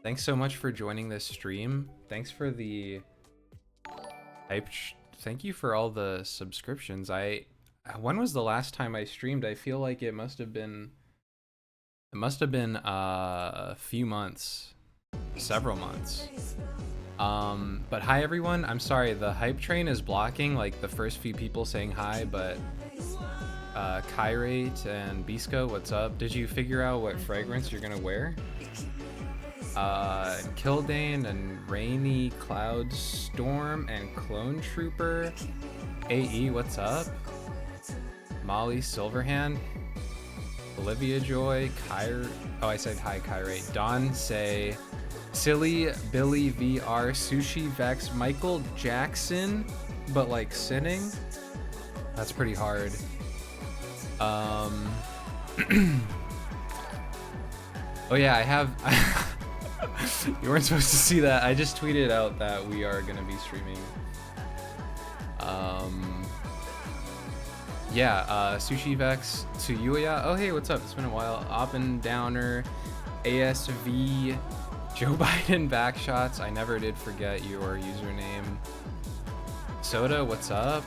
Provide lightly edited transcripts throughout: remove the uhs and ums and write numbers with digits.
Thanks so much for joining this stream. Thanks for the hype. Thank you for all the subscriptions. When was the last time I streamed? I feel like it must have been a few months, several months. But hi everyone. I'm sorry, the hype train is blocking like the first few people saying hi, but Kyrate and beesqo, what's up? Did you figure out what fragrance you're gonna wear? Kildane and Rainy Cloud Storm and Clone Trooper. AE, what's up? Molly Silverhand, Olivia Joy, oh, I said hi, Kyrate. Don Say, Silly, Billy VR, Sushi Vex, Michael Jackson, but like sinning? That's pretty hard. Oh yeah, I have. You weren't supposed to see that. I just tweeted out that we are gonna be streaming. Yeah, Sushi Vex to Yuya. Oh hey, what's up? It's been a while. Up and Downer, ASV, Joe Biden backshots. I never did forget your username. Soda, what's up?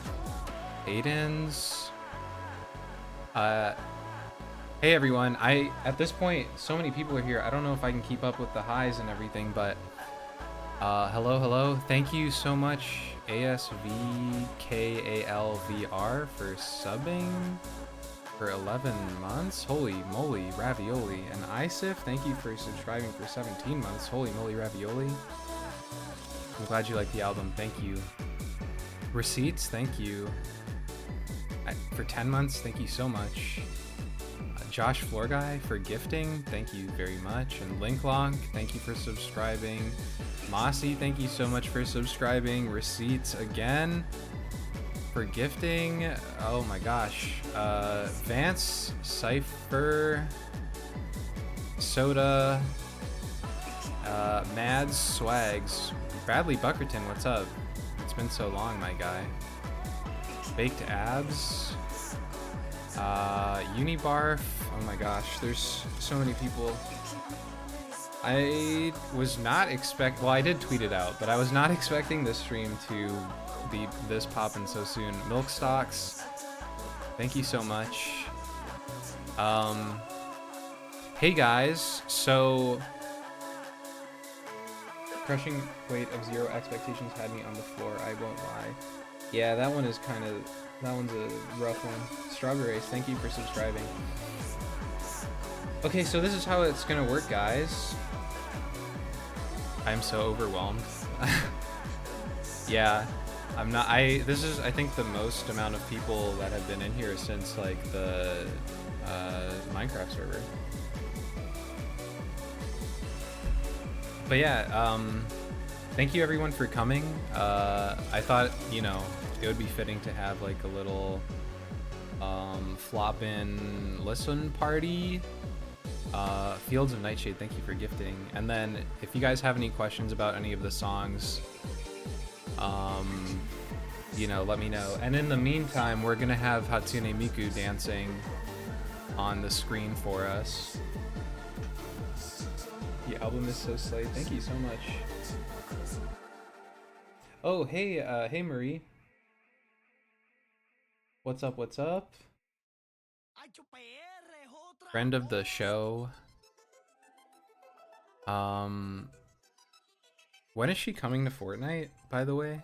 Aiden's. Hey everyone, at this point, so many people are here. I don't know if I can keep up with the highs and everything, but hello. Thank you so much, ASVKALVR, for subbing for 11 months. Holy moly, ravioli. And Isif, thank you for subscribing for 17 months. Holy moly, ravioli. I'm glad you like the album. Thank you. Receipts, thank you. For 10 months, thank you so much. Josh Floor Guy for gifting, thank you very much. And Linklonk, thank you for subscribing. Mossy, thank you so much for subscribing. Receipts again for gifting. Oh my gosh. Vance, Cypher, Soda, Mads, Swags, Bradley Buckerton, what's up? It's been so long, my guy. Baked Abs, Unibarf. Oh my gosh, there's so many people. I was not well, I did tweet it out, but I was not expecting this stream to be this poppin' so soon. Milk Stocks, thank you so much. Hey guys, so crushing weight of zero expectations had me on the floor, I won't lie. Yeah, that one's a rough one. Strawberries, thank you for subscribing. Okay, so this is how it's gonna work, guys. I'm so overwhelmed. Yeah, I'm not. This is, I think, the most amount of people that have been in here since like the Minecraft server. But yeah, thank you everyone for coming. I thought, you know, it would be fitting to have like a little flop-in listen party. Fields of Nightshade, thank you for gifting. And then if you guys have any questions about any of the songs, you know, let me know. And in the meantime, we're gonna have Hatsune Miku dancing on the screen for us. The album is so slayed. Thank you so much. Oh, hey, hey Marie. What's up, what's up? Friend of the show. When is she coming to Fortnite, by the way?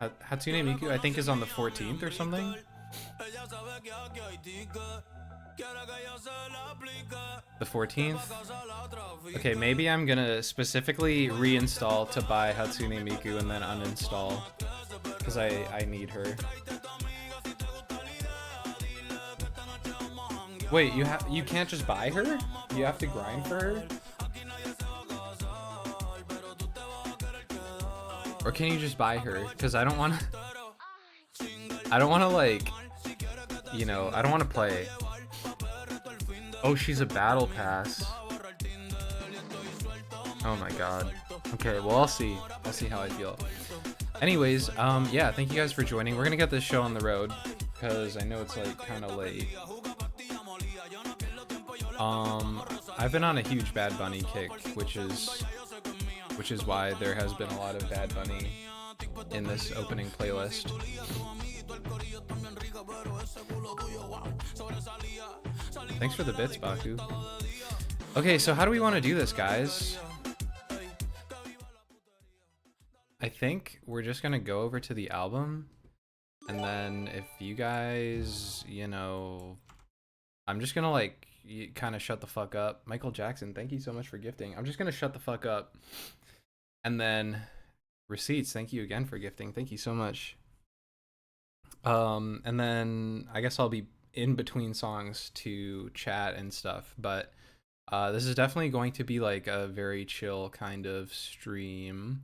Hatsune Miku, I think, is on the 14th or something? The 14th? Okay, maybe I'm gonna specifically reinstall to buy Hatsune Miku and then uninstall, because I need her. Wait, you can't just buy her? You have to grind for her? Or can you just buy her? Because I don't want to like, you know, I don't want to play. Oh, she's a battle pass. Oh my god. Okay, well, I'll see how I feel. Anyways, yeah, thank you guys for joining. We're gonna get this show on the road because I know it's like kind of late. I've been on a huge Bad Bunny kick, which is why there has been a lot of Bad Bunny in this opening playlist. Thanks for the bits, Baku. Okay, so how do we want to do this, guys? I think we're just gonna go over to the album, and then if you guys, you know, I'm just gonna like kind of shut the fuck up. Michael Jackson, thank you so much for gifting. I'm just gonna shut the fuck up, and then Receipts, thank you again for gifting. Thank you so much. And then I guess I'll be in between songs to chat and stuff, but this is definitely going to be like a very chill kind of stream,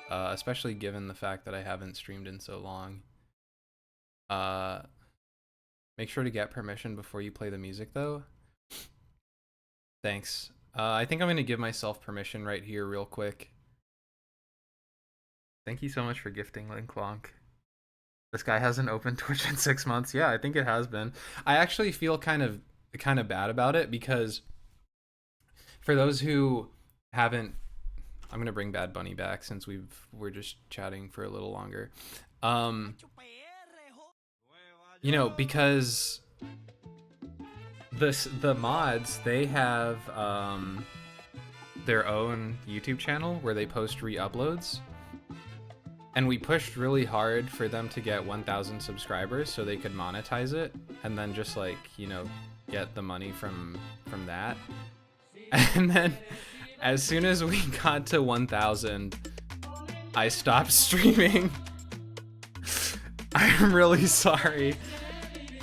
especially given the fact that I haven't streamed in so long. Make sure to get permission before you play the music though. Thanks. I think I'm going to give myself permission right here real quick. Thank you so much for gifting, Linklonk. This guy hasn't opened Twitch in 6 months. Yeah, I think it has been. I actually feel kind of bad about it because for those who haven't, I'm gonna bring Bad Bunny back since we're just chatting for a little longer. You know, because the mods, they have their own YouTube channel where they post re-uploads. And we pushed really hard for them to get 1,000 subscribers so they could monetize it and then just like, you know, get the money from that. And then as soon as we got to 1,000, I stopped streaming. I'm really sorry.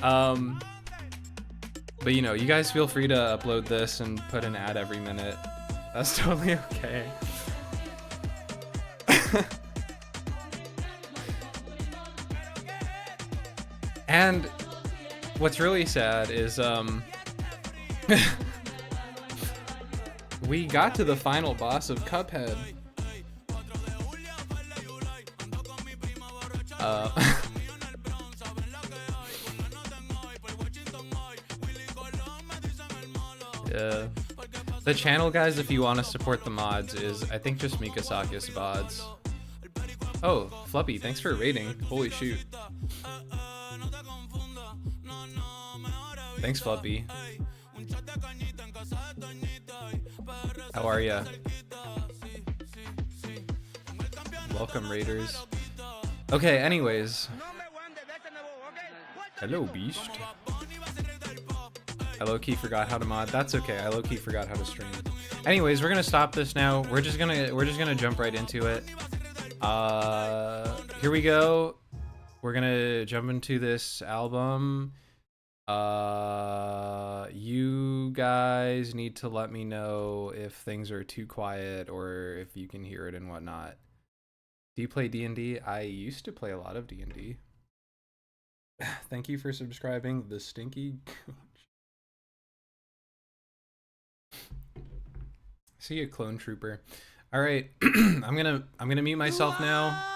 But you know, you guys feel free to upload this and put an ad every minute. That's totally okay. And what's really sad is we got to the final boss of Cuphead. Yeah. The channel, guys, if you want to support the mods, is I think just Mikasacus VODs. Oh, Fluppy, thanks for rating. Holy shoot. Thanks, Fluppy. How are ya? Welcome, Raiders. Okay, anyways. Hello, Beast. I low-key forgot how to mod. That's okay. I low-key forgot how to stream. Anyways, we're gonna stop this now. We're just gonna jump right into it. Here we go. We're gonna jump into this album. You guys need to let me know if things are too quiet or if you can hear it and whatnot. Do you play D&D? I used to play a lot of D&D. Thank you for subscribing, the Stinky Gooch. See you, Clone Trooper. All right, I'm gonna mute myself now.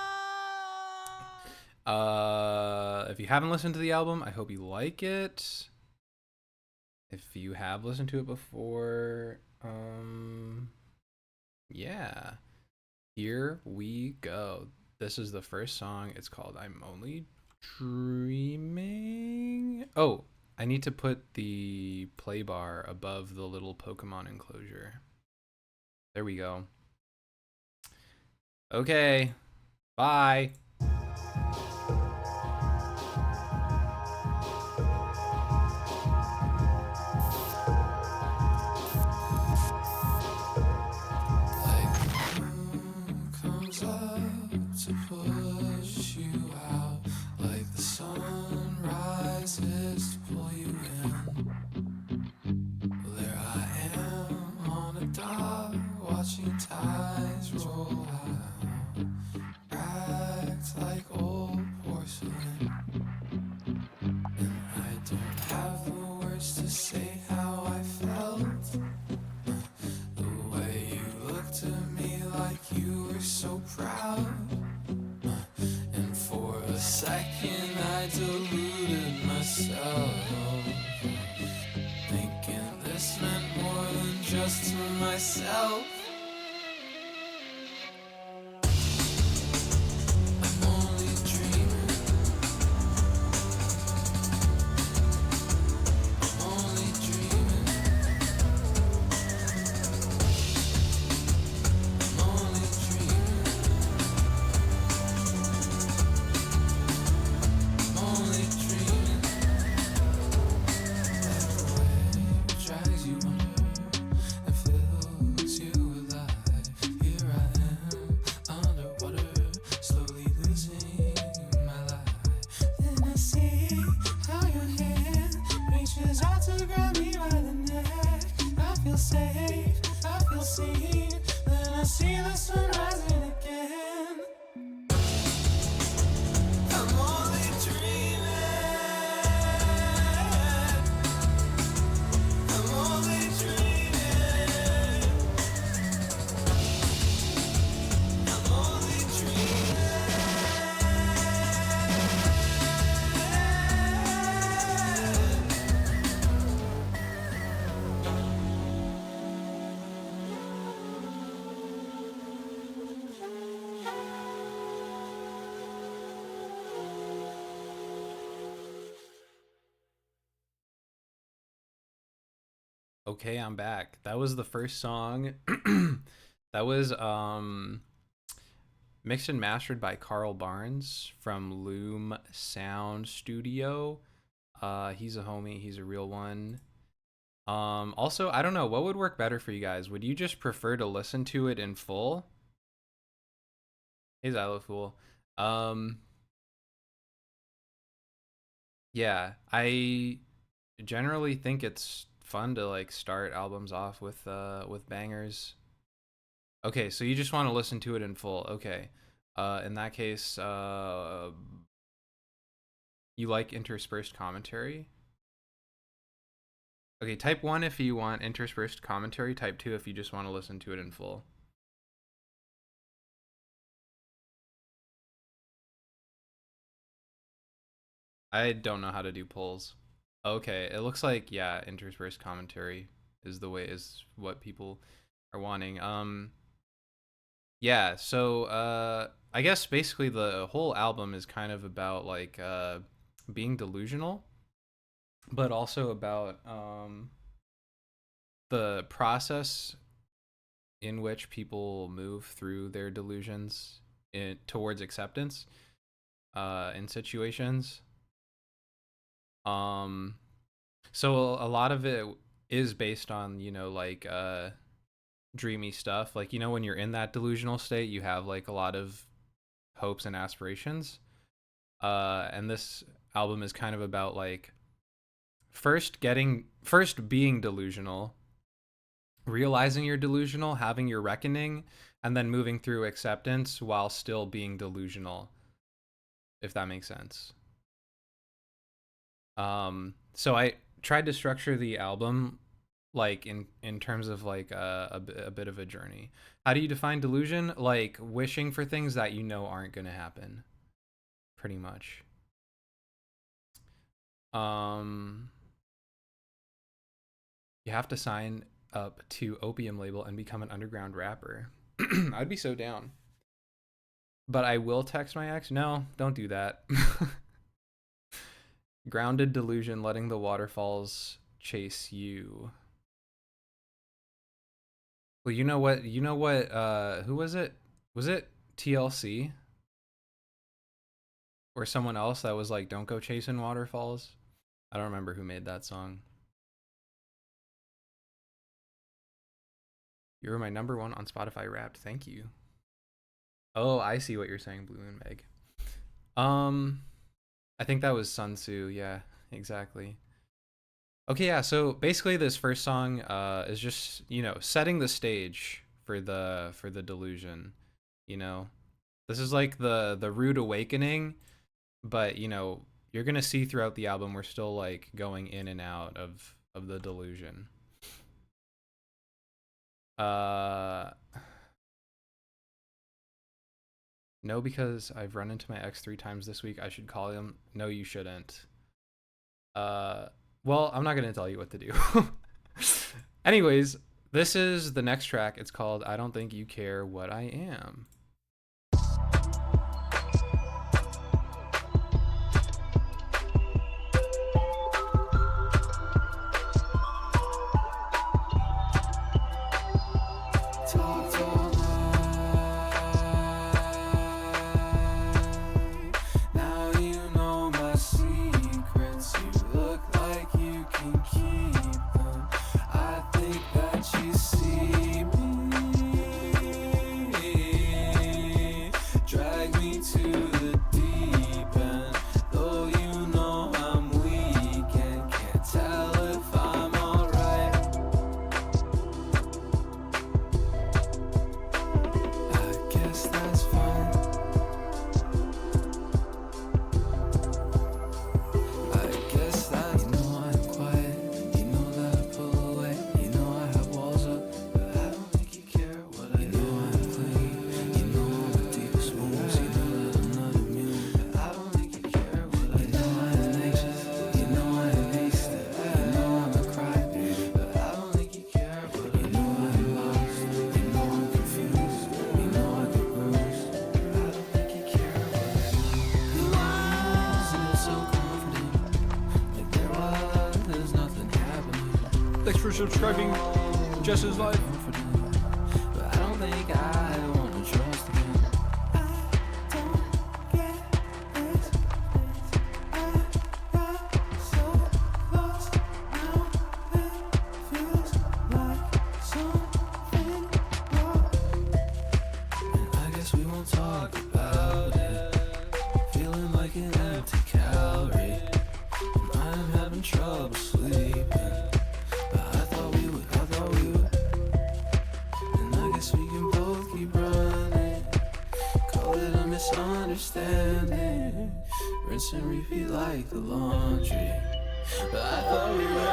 If you haven't listened to the album, I hope you like it. If you have listened to it before, yeah. Here we go. This is the first song. It's called I'm Only Dreaming. Oh, I need to put the play bar above the little Pokemon enclosure. There we go. Okay. Bye. To push you out like the sun rises to pull you in. There I am on a dock watching tides roll out, cracked like old porcelain. And I don't have the words to say how I felt. The way you looked at me like you were so proud. And for a second I deluded myself, thinking this meant more than wanna see the sun rising again. I'm only dreaming. I'm only dreaming. I'm only dreaming. Okay, I'm back. That was the first song. That was mixed and mastered by Carl Barnes from Loom Sound Studio. He's a homie, he's a real one. Also, I don't know, what would work better for you guys? Would you just prefer to listen to it in full? Hey Xylofool. Yeah, I generally think it's fun to like start albums off with bangers. Okay, so you just want to listen to it in full. Okay. In that case, you like interspersed commentary? Okay, type 1 if you want interspersed commentary, type 2 if you just want to listen to it in full. I don't know how to do polls. Okay, it looks like, yeah, interspersed commentary is what people are wanting. Yeah, so I guess basically the whole album is kind of about like being delusional, but also about the process in which people move through their delusions towards acceptance in situations. So a lot of it is based on, you know, like dreamy stuff. Like, you know, when you're in that delusional state, you have like a lot of hopes and aspirations. And this album is kind of about like first being delusional, realizing you're delusional, having your reckoning, and then moving through acceptance while still being delusional, if that makes sense. So I tried to structure the album like in terms of like a bit of a journey. How do you define delusion? Like wishing for things that you know aren't going to happen, pretty much. You have to sign up to Opium label and become an underground rapper. I'd be so down. But I will text my ex. No, don't do that. Grounded delusion, letting the waterfalls chase you. Well, you know what? Who was it? Was it TLC? Or someone else that was like, don't go chasing waterfalls? I don't remember who made that song. You were my #1 on Spotify Wrapped. Thank you. Oh, I see what you're saying, Blue and Meg. I think that was Sun Tzu. Yeah, exactly. Okay, yeah. So basically, this first song is just, you know, setting the stage for the delusion. You know, this is like the rude awakening, but you know, you're gonna see throughout the album we're still like going in and out of the delusion. No, because I've run into my ex 3 times this week. I should call him. No, you shouldn't. Well, I'm not gonna tell you what to do. Anyways, this is the next track. It's called I Don't Think You Care What I Am. subscribing. Jess's life. But I don't think I wanna trust again. I don't get this. I got so lost now. It feels like something wrong. And I guess we won't talk about it. Feeling like an empty calorie. And I'm having trouble sleeping. But I thought we would. And I guess we can both keep running. Call it a misunderstanding. Rinse and repeat like the laundry. But I thought we were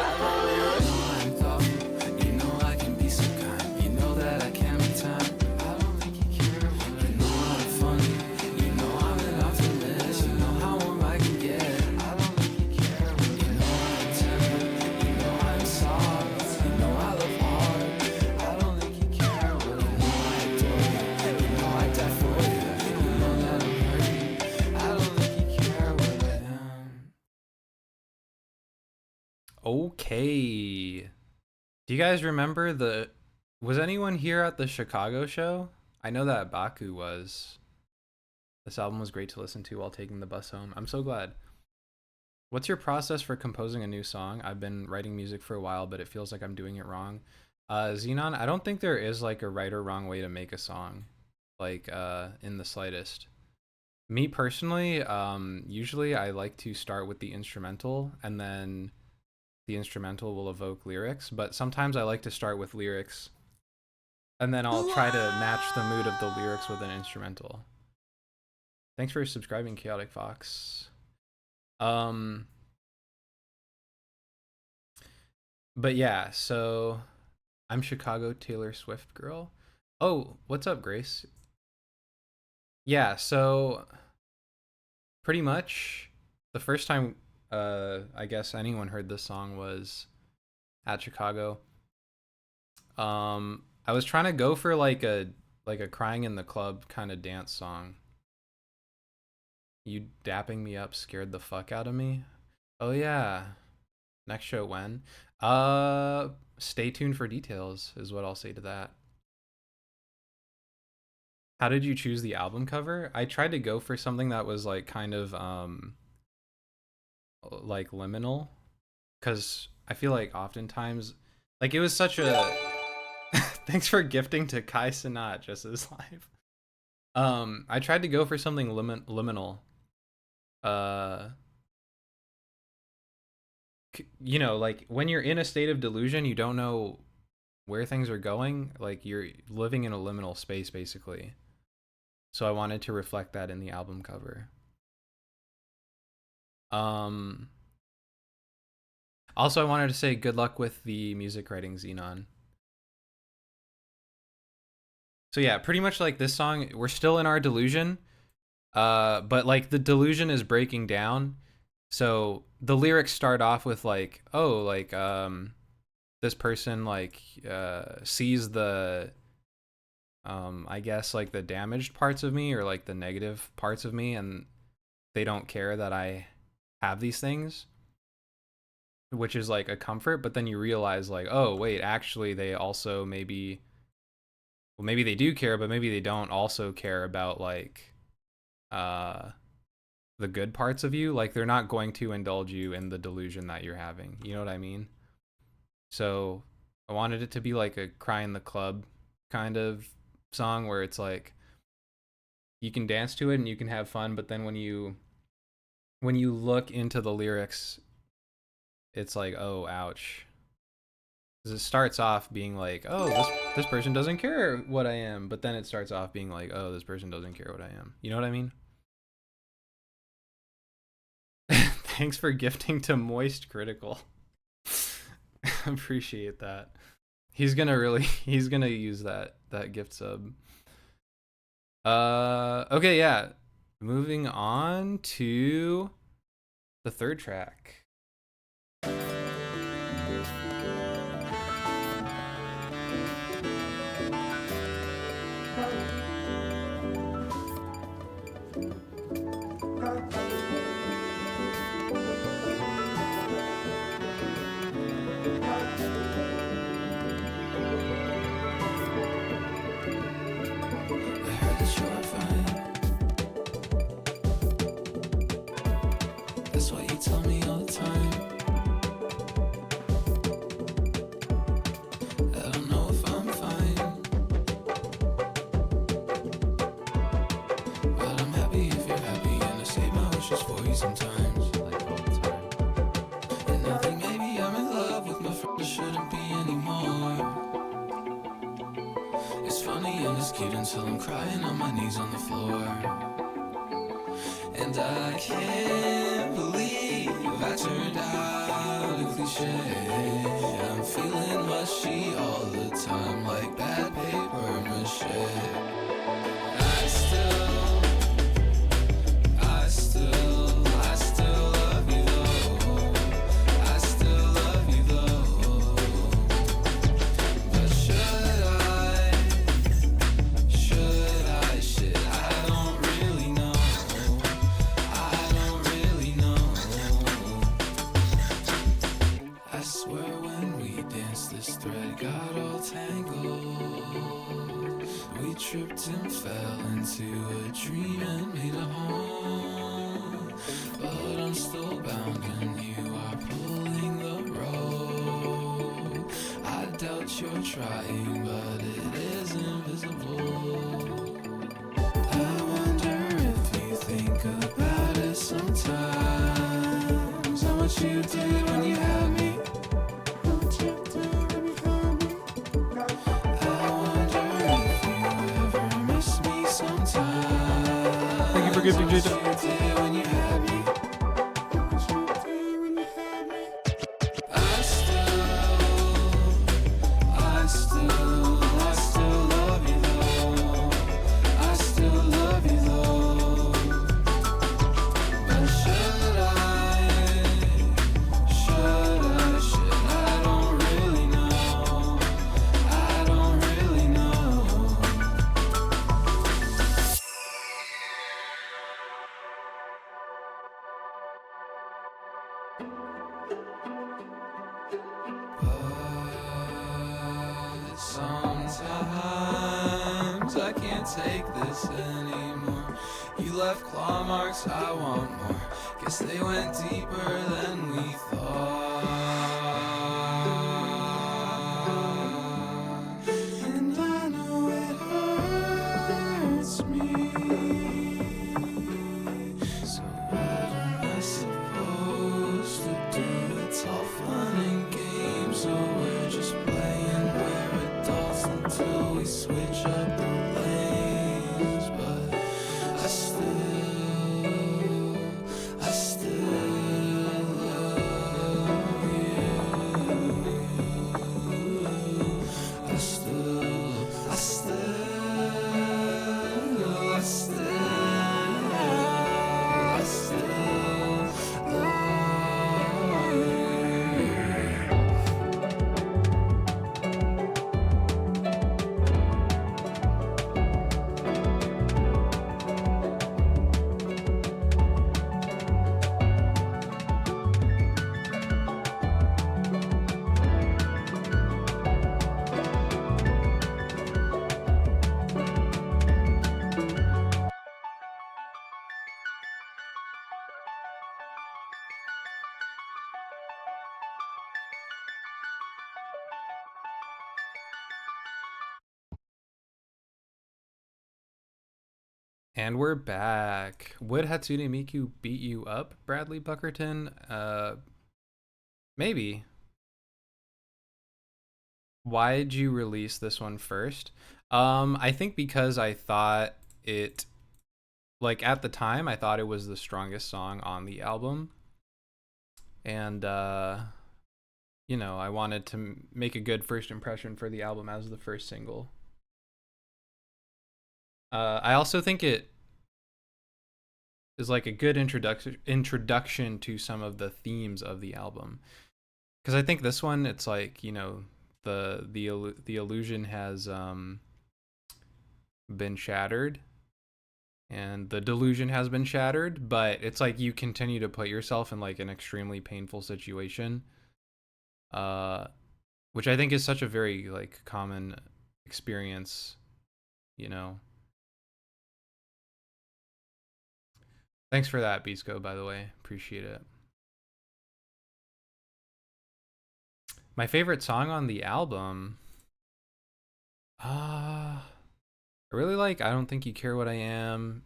like coffee. You know I can be so kind. You know that I can be time. I don't think you care. You know I'm funny. You know I'm an optimist. You know how warm I can get. I don't think you care. You know I'm tender. You know I'm soft. You know I love hard. I don't think you care. But I know I adore you. You know I die for you. You know that I'm hurting. I don't think you care what I am. Okay. Do you guys remember was anyone here at the Chicago show? I know that Baku was. This album was great to listen to while taking the bus home. I'm so glad. What's your process for composing a new song? I've been writing music for a while, but it feels like I'm doing it wrong. Xenon, I don't think there is like a right or wrong way to make a song, like in the slightest. Me personally, usually I like to start with the instrumental, and then the instrumental will evoke lyrics, but sometimes I like to start with lyrics, and then I'll try to match the mood of the lyrics with an instrumental. Thanks for subscribing, Chaotic Fox. But yeah, so I'm Chicago Taylor Swift girl. Oh, what's up, Grace? Yeah, so pretty much the first time I guess anyone heard this song was at Chicago. I was trying to go for like a crying in the club kind of dance song. You dapping me up scared the fuck out of me. Oh yeah. Next show when? Stay tuned for details is what I'll say to that. How did you choose the album cover? I tried to go for something that was like kind of like liminal, because I feel like oftentimes like it was such a thanks for gifting to Kai Sanat just as live. I tried to go for something liminal. You know, like when you're in a state of delusion, you don't know where things are going, like you're living in a liminal space basically. So I wanted to reflect that in the album cover. Also, I wanted to say good luck with the music writing, Xenon. So yeah, pretty much like this song, we're still in our delusion, but like the delusion is breaking down. So the lyrics start off with like, oh, like this person like sees the I guess like the damaged parts of me or like the negative parts of me, and they don't care that I have these things, which is like a comfort. But then you realize like, oh wait, actually they also maybe they do care, but maybe they don't also care about like the good parts of you. Like they're not going to indulge you in the delusion that you're having, you know what I mean? So I wanted it to be like a cry in the club kind of song where it's like you can dance to it and you can have fun, but then when you look into the lyrics, it's like, oh ouch. Because it starts off being like, oh, this person doesn't care what I am, but then it starts off being like, oh, this person doesn't care what I am. You know what I mean? Thanks for gifting to Moist Critical. Appreciate that. He's gonna use that gift sub. Okay, yeah. Moving on to the third track. that you're fine. That's what you tell me all the time. I don't know if I'm fine, but I'm happy if you're happy, and I say my wishes for you sometimes. Like all the time. And I think maybe I'm in love with my friend, I shouldn't be anymore. It's funny and it's cute until I'm crying on my knees on the floor. And I can't believe I turned out a cliche. I'm feeling mushy all the time, like bad paper mache. I still love you though. I still love you though. But should I? Shit, I don't really know. I don't really know. I swear when we danced, this thread got all tangled. We tripped and fell into a dream and made a home. But I'm still bound and you are pulling the rope. I doubt you're trying, but it is invisible. I wonder if you think about it sometimes. How much you did when you had me. I wonder if you ever miss me sometimes. Thank you for gifting, Jason. How much you did when you had me. I still love you though. I still love you though. But should I? Shit, I don't really know. I don't really know. But sometimes I can't take this anymore. You left claw marks, I want more. Guess they went deeper than we thought. And I know it hurts me. So what am I supposed to do? It's all fun and games, so we're just playing. We're adults until we switch up the lanes. But I still love you. I still love you. And we're back. Would Hatsune Miku beat you up, Bradley Buckerton? Maybe. Why'd you release this one first? I think because I thought it, like at the time, I thought it was the strongest song on the album. And, you know, I wanted to make a good first impression for the album as the first single. I also think it is like a good introduction to some of the themes of the album, because I think this one, it's like, you know, the illusion has been shattered and the delusion has been shattered, but it's like you continue to put yourself in like an extremely painful situation, which I think is such a very like common experience, you know. Thanks for that, beesqo, by the way. Appreciate it. My favorite song on the album. I really like I Don't Think You Care What I Am.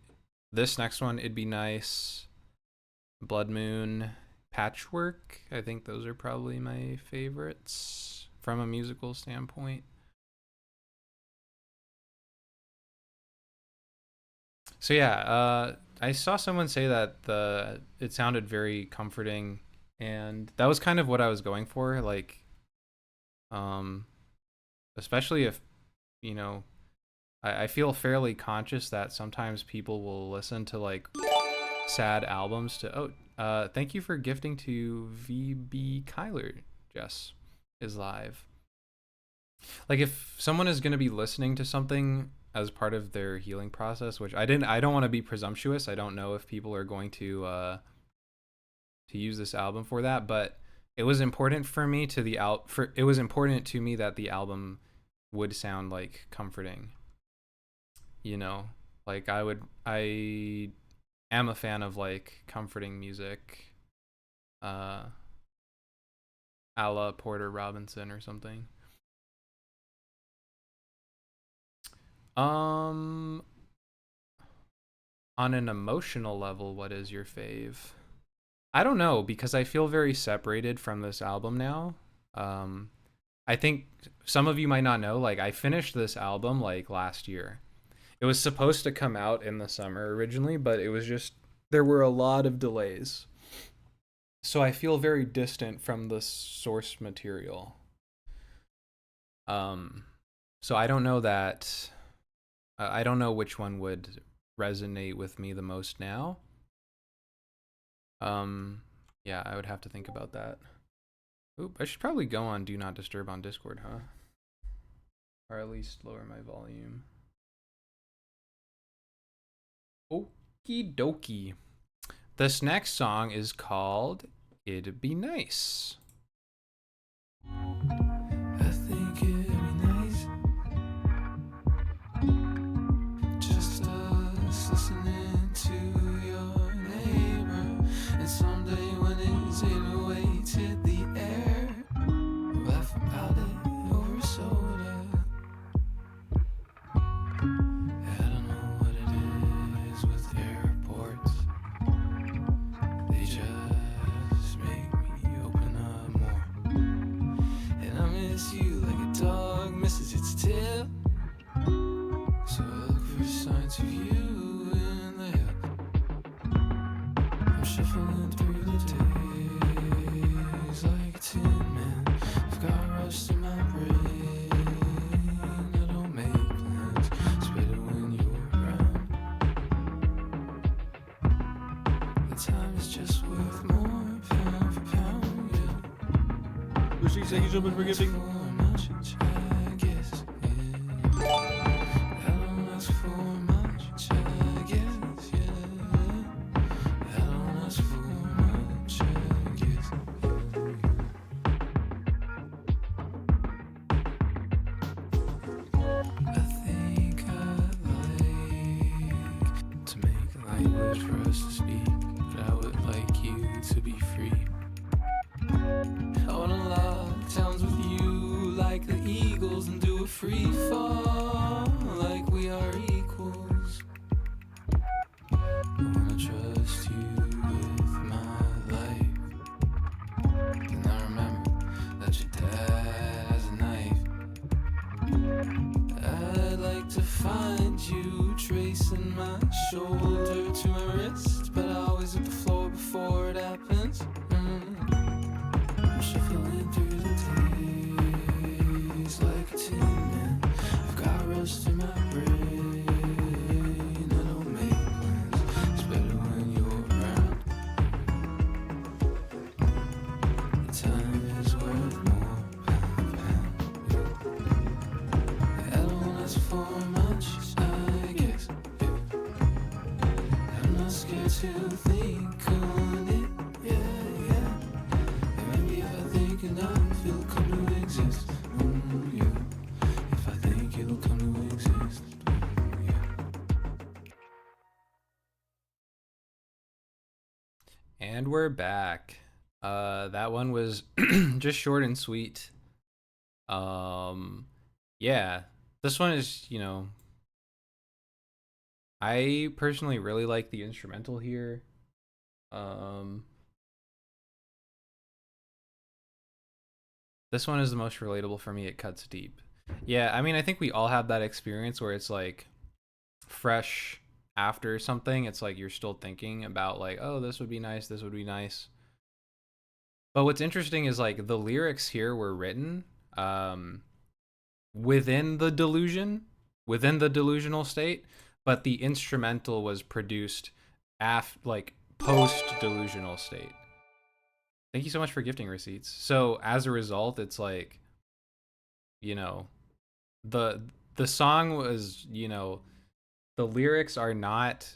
This next one, It'd Be Nice. Blood Moon. Patchwork. I think those are probably my favorites from a musical standpoint. So yeah, I saw someone say that it sounded very comforting, and that was kind of what I was going for. Like, um, especially if you know, I feel fairly conscious that sometimes people will listen to like sad albums to. Oh, thank you for gifting to VB Kyler. Jess is live. Like if someone is going to be listening to something as part of their healing process, which I don't want to be presumptuous. I don't know if people are going to use this album for that, but it was important for me to it was important to me that the album would sound like comforting. You know, like I am a fan of like comforting music, a la Porter Robinson or something. On an emotional level, what is your fave? I don't know because I feel very separated from this album now. I think some of you might not know, like I finished this album like last year. It was supposed to come out in the summer originally, but it was just there were a lot of delays. So I feel very distant from the source material. So I don't know that I don't know which one would resonate with me the most now. Yeah, I would have to think about that. Oop, I should probably go on Do Not Disturb on Discord, huh? Or at least lower my volume. Okie dokie. This next song is called It'd Be Nice. I think it'd be nice just us listening to your neighbor, and someday when it's 808 hit the air, laugh about it over soda. I don't know what it is with airports, they just make me open up more. And I miss you like a dog misses its tail, so I look for signs of you in the hill. I'm shuffling through the days like a tin man. I've got rust in my brain, I don't make plans. It's better when you're around. The time is just worth more, pound for pound, yeah. Lucy, thank you so much for giving. For us to speak, but I would like you to be free. I wanna lock towns with you like the Eagles and do a free fall like we are equals. I wanna trust you with my life, and I remember that your dad has a knife. I'd like to find you tracing my shoulder to my wrist, but I always hit the floor before it happens. I'm shuffling through the days like a tin man. I've got rust in my brain, I don't make plans. It's better when you're around. The time is worth more, pound, pound. I don't ask for much, I guess. I'm not scared to think on it, yeah, yeah. And maybe if I think enough, it'll come to exist. Yeah. If I think it'll come to exist. And we're back. That one was just short and sweet. Um, yeah, this one is, I personally really like the instrumental here. Um, this one is the most relatable for me. It cuts deep. Yeah, I mean, I think we all have that experience where it's like fresh after something. It's like you're still thinking about like, oh, this would be nice, this would be nice. But what's interesting is like the lyrics here were written um within the delusion, within the delusional state, but the instrumental was produced like post delusional state. Thank you so much for gifting receipts. So as a result, it's like, you know, the the song was, the lyrics are not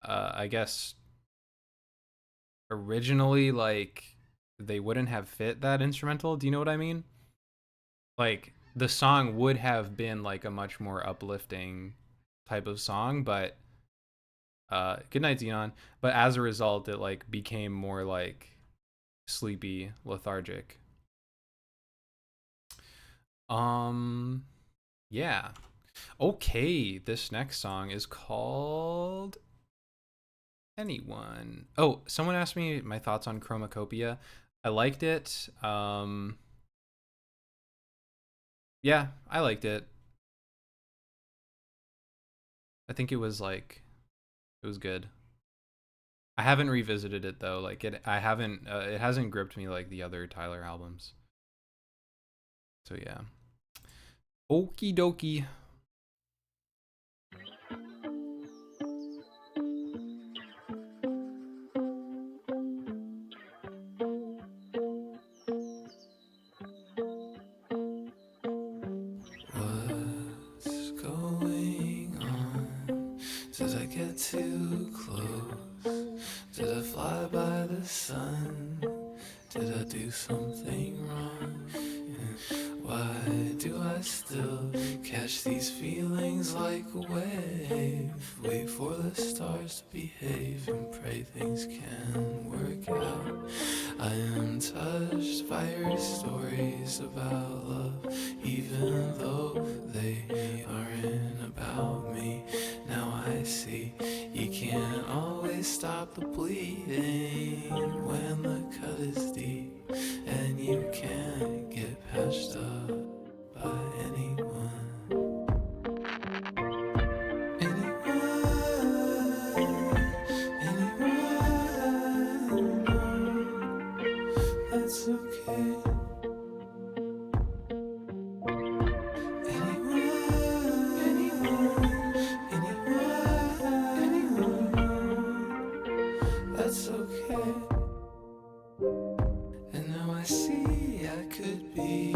I guess originally like they wouldn't have fit that instrumental. Do you know what I mean? Like the song would have been like a much more uplifting type of song, but good night Xenon. But as a result, it like became more like sleepy, lethargic. Um, yeah. Okay, this next song is called Anyone. Oh, someone asked me my thoughts on Chromacopia. I liked it. Yeah, I liked it. I think it was like it was good. I haven't revisited it though. Like I haven't. It hasn't gripped me like the other Tyler albums. So yeah. Okie dokie. What's going on? Did I get too close? Did I fly by the sun? Did I do something wrong? Why do I still catch these feelings like a wave? Wait for the stars to behave and pray things can work out. I am touched by your stories about love, even though they aren't about me. Now I see you can't always stop the bleeding when the cut is deep, and you can't get patched up by anyone. That's okay. Anyone, that's okay. And now I see I could be.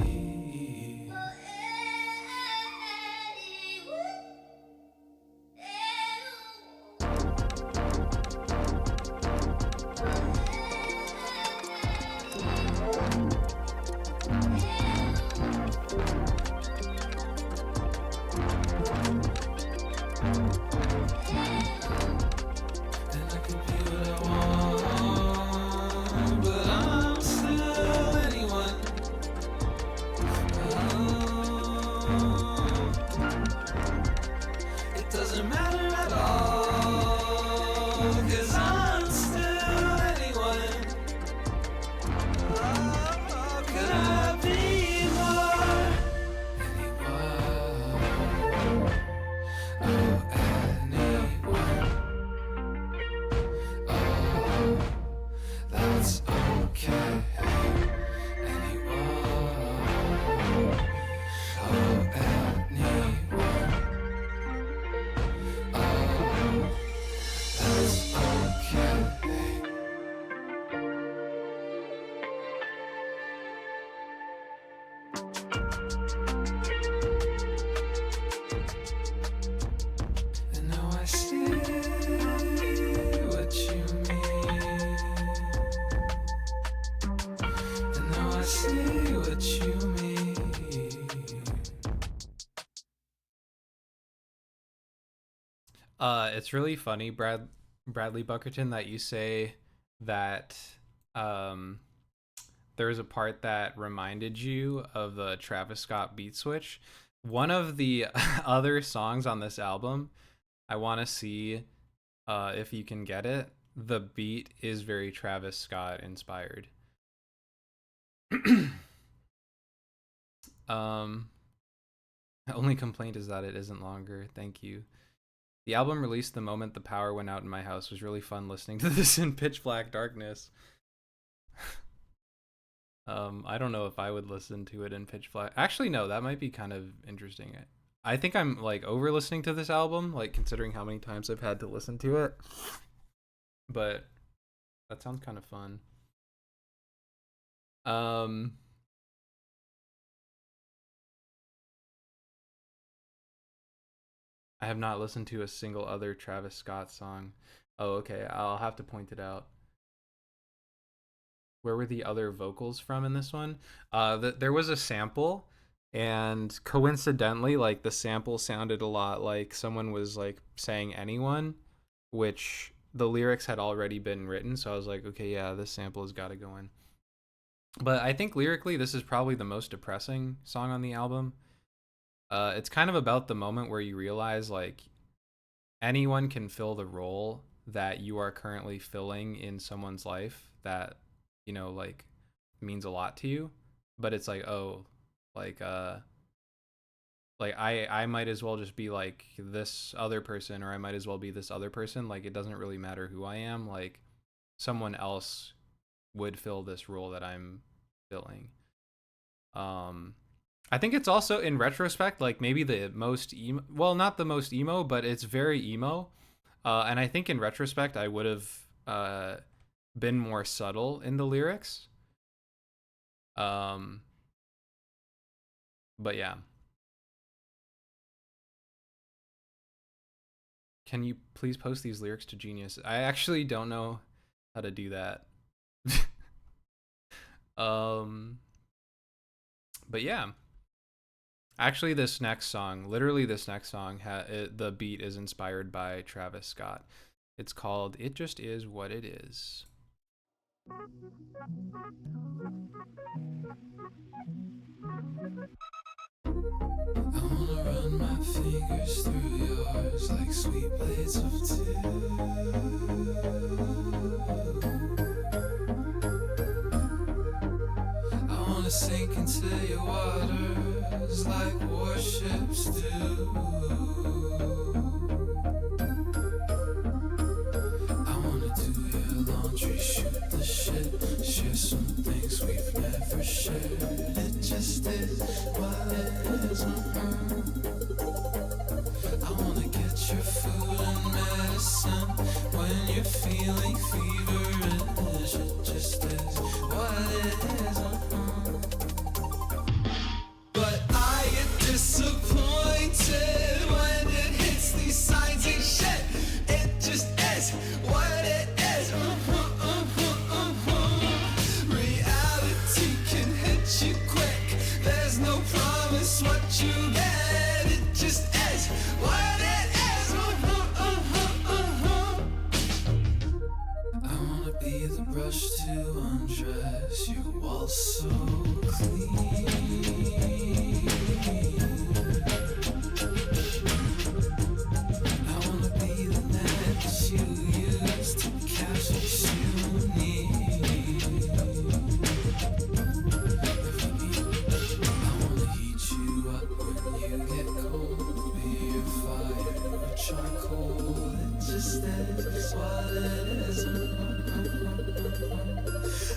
And I could be what I want, but I'm still anyone. It doesn't matter at all, 'cause I'm still anyone. Could I be more? Anyone. Oh, anyone. Oh, that's okay. Anyone. Oh, anyone. Oh, that's okay. And now I see what you mean. And now I see what you mean. It's really funny, Brad. Bradley Buckerton, that you say that um, there was a part that reminded you of the Travis Scott beat switch. One of the other songs on this album, I want to see if you can get it. The beat is very Travis Scott inspired. Only complaint is that it isn't longer. Thank you. The album released the moment the power went out in my house. Was really fun listening to this in pitch black darkness. I don't know if I would listen to it in pitch black. Actually, no, that might be kind of interesting. I think I'm like over listening to this album, like considering how many times I've had to listen to it. But that sounds kind of fun. I have not listened to a single other Travis Scott song. Oh, okay. I'll have to point it out. Where were the other vocals from in this one? There was a sample, and coincidentally, like the sample sounded a lot like someone was like saying anyone, which the lyrics had already been written. So I was like, okay, yeah, this sample has got to go in. But I think lyrically, this is probably the most depressing song on the album. It's kind of about the moment where you realize like anyone can fill the role that you are currently filling in someone's life that, you know, like means a lot to you. But it's like, oh, like I might as well just be like this other person, or I might as well be this other person. Like it doesn't really matter who I am. Like someone else would fill this role that I'm filling. I think it's also, in retrospect, like maybe the most emo, well, not the most emo, but it's very emo. And I think in retrospect, I would have been more subtle in the lyrics. But yeah. Can you please post these lyrics to Genius? I actually don't know how to do that. But yeah. Actually, this next song, the beat is inspired by Travis Scott. It's called It Just Is What It Is. I wanna run my fingers through yours like sweet blades of steel. I wanna sink into your waters like warships do. I wanna do your laundry, shoot the shit, share some things we've never shared. It just is what it is. I wanna get your food and medicine when you're feeling feverish. It just is what it is. But I get disappointed when it hits these signs ain't shit. It just is what it is. Reality can hit you quick. There's no promise what you get. It just is what it is. I wanna be the brush to undress your walls so clean. I wanna be the net that you use to catch what you need. I wanna heat you up when you get cold. Be your fire or charcoal. It just is what it is.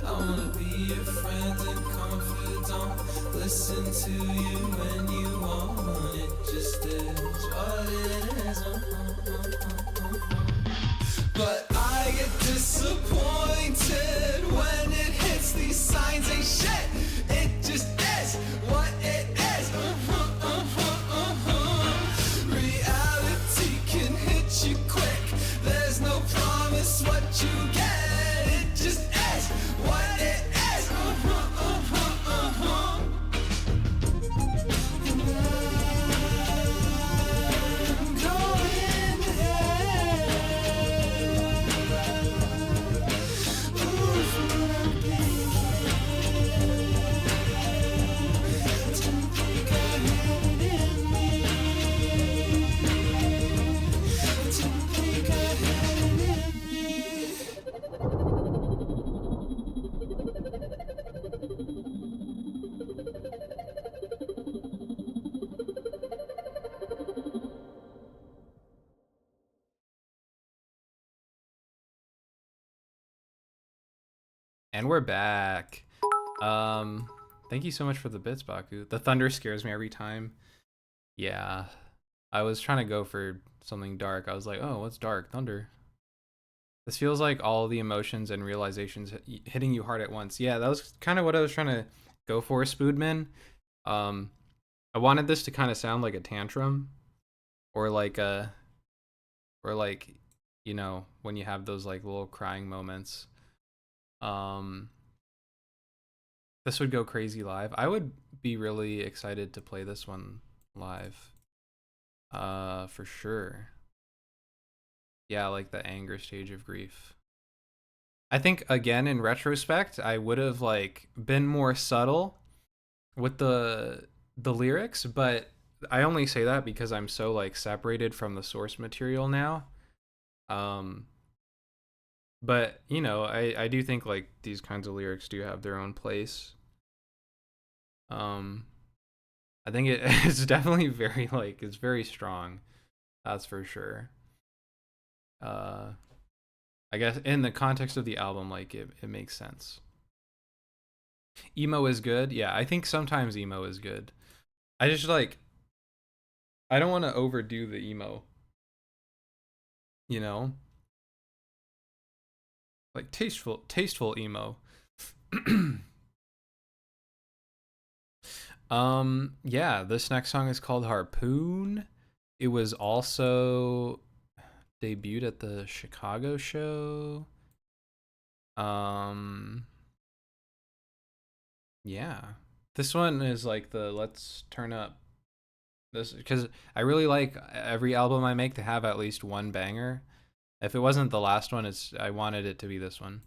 I wanna be your friend and confidant. Listen to you when you want. It just is what it is. But I get disappointed when it hits these signs ain't shit. It just is what it is. Reality can hit you quick. There's no promise what you get. It just is what it is. I'm going there. And we're back. Thank you so much for the bits, Baku. The thunder scares me every time. Yeah. I was trying to go for something dark. I was like, oh, what's dark? Thunder. This feels like all the emotions and realizations hitting you hard at once. Yeah, that was kind of what I was trying to go for, Spoodman. I wanted this to kind of sound like a tantrum, or like a, or like, you know, when you have those like little crying moments. This would go crazy live. I would be really excited to play this one live. For sure. Yeah, like the anger stage of grief. I think again in retrospect, I would have like been more subtle with the lyrics, but I only say that because I'm so like separated from the source material now. Um but you know, I do think like these kinds of lyrics do have their own place. Um I think it's definitely very like it's very strong. That's for sure. Uh I guess in the context of the album, like it makes sense. Emo is good. Yeah, I think sometimes emo is good. I just like I don't want to overdo the emo, you know? Like tasteful emo. Yeah, this next song is called Harpoon. It was also debuted at the Chicago show. Um yeah. This one is like the let's turn up this because I really like every album I make to have at least one banger. If it wasn't the last one, it's I wanted it to be this one.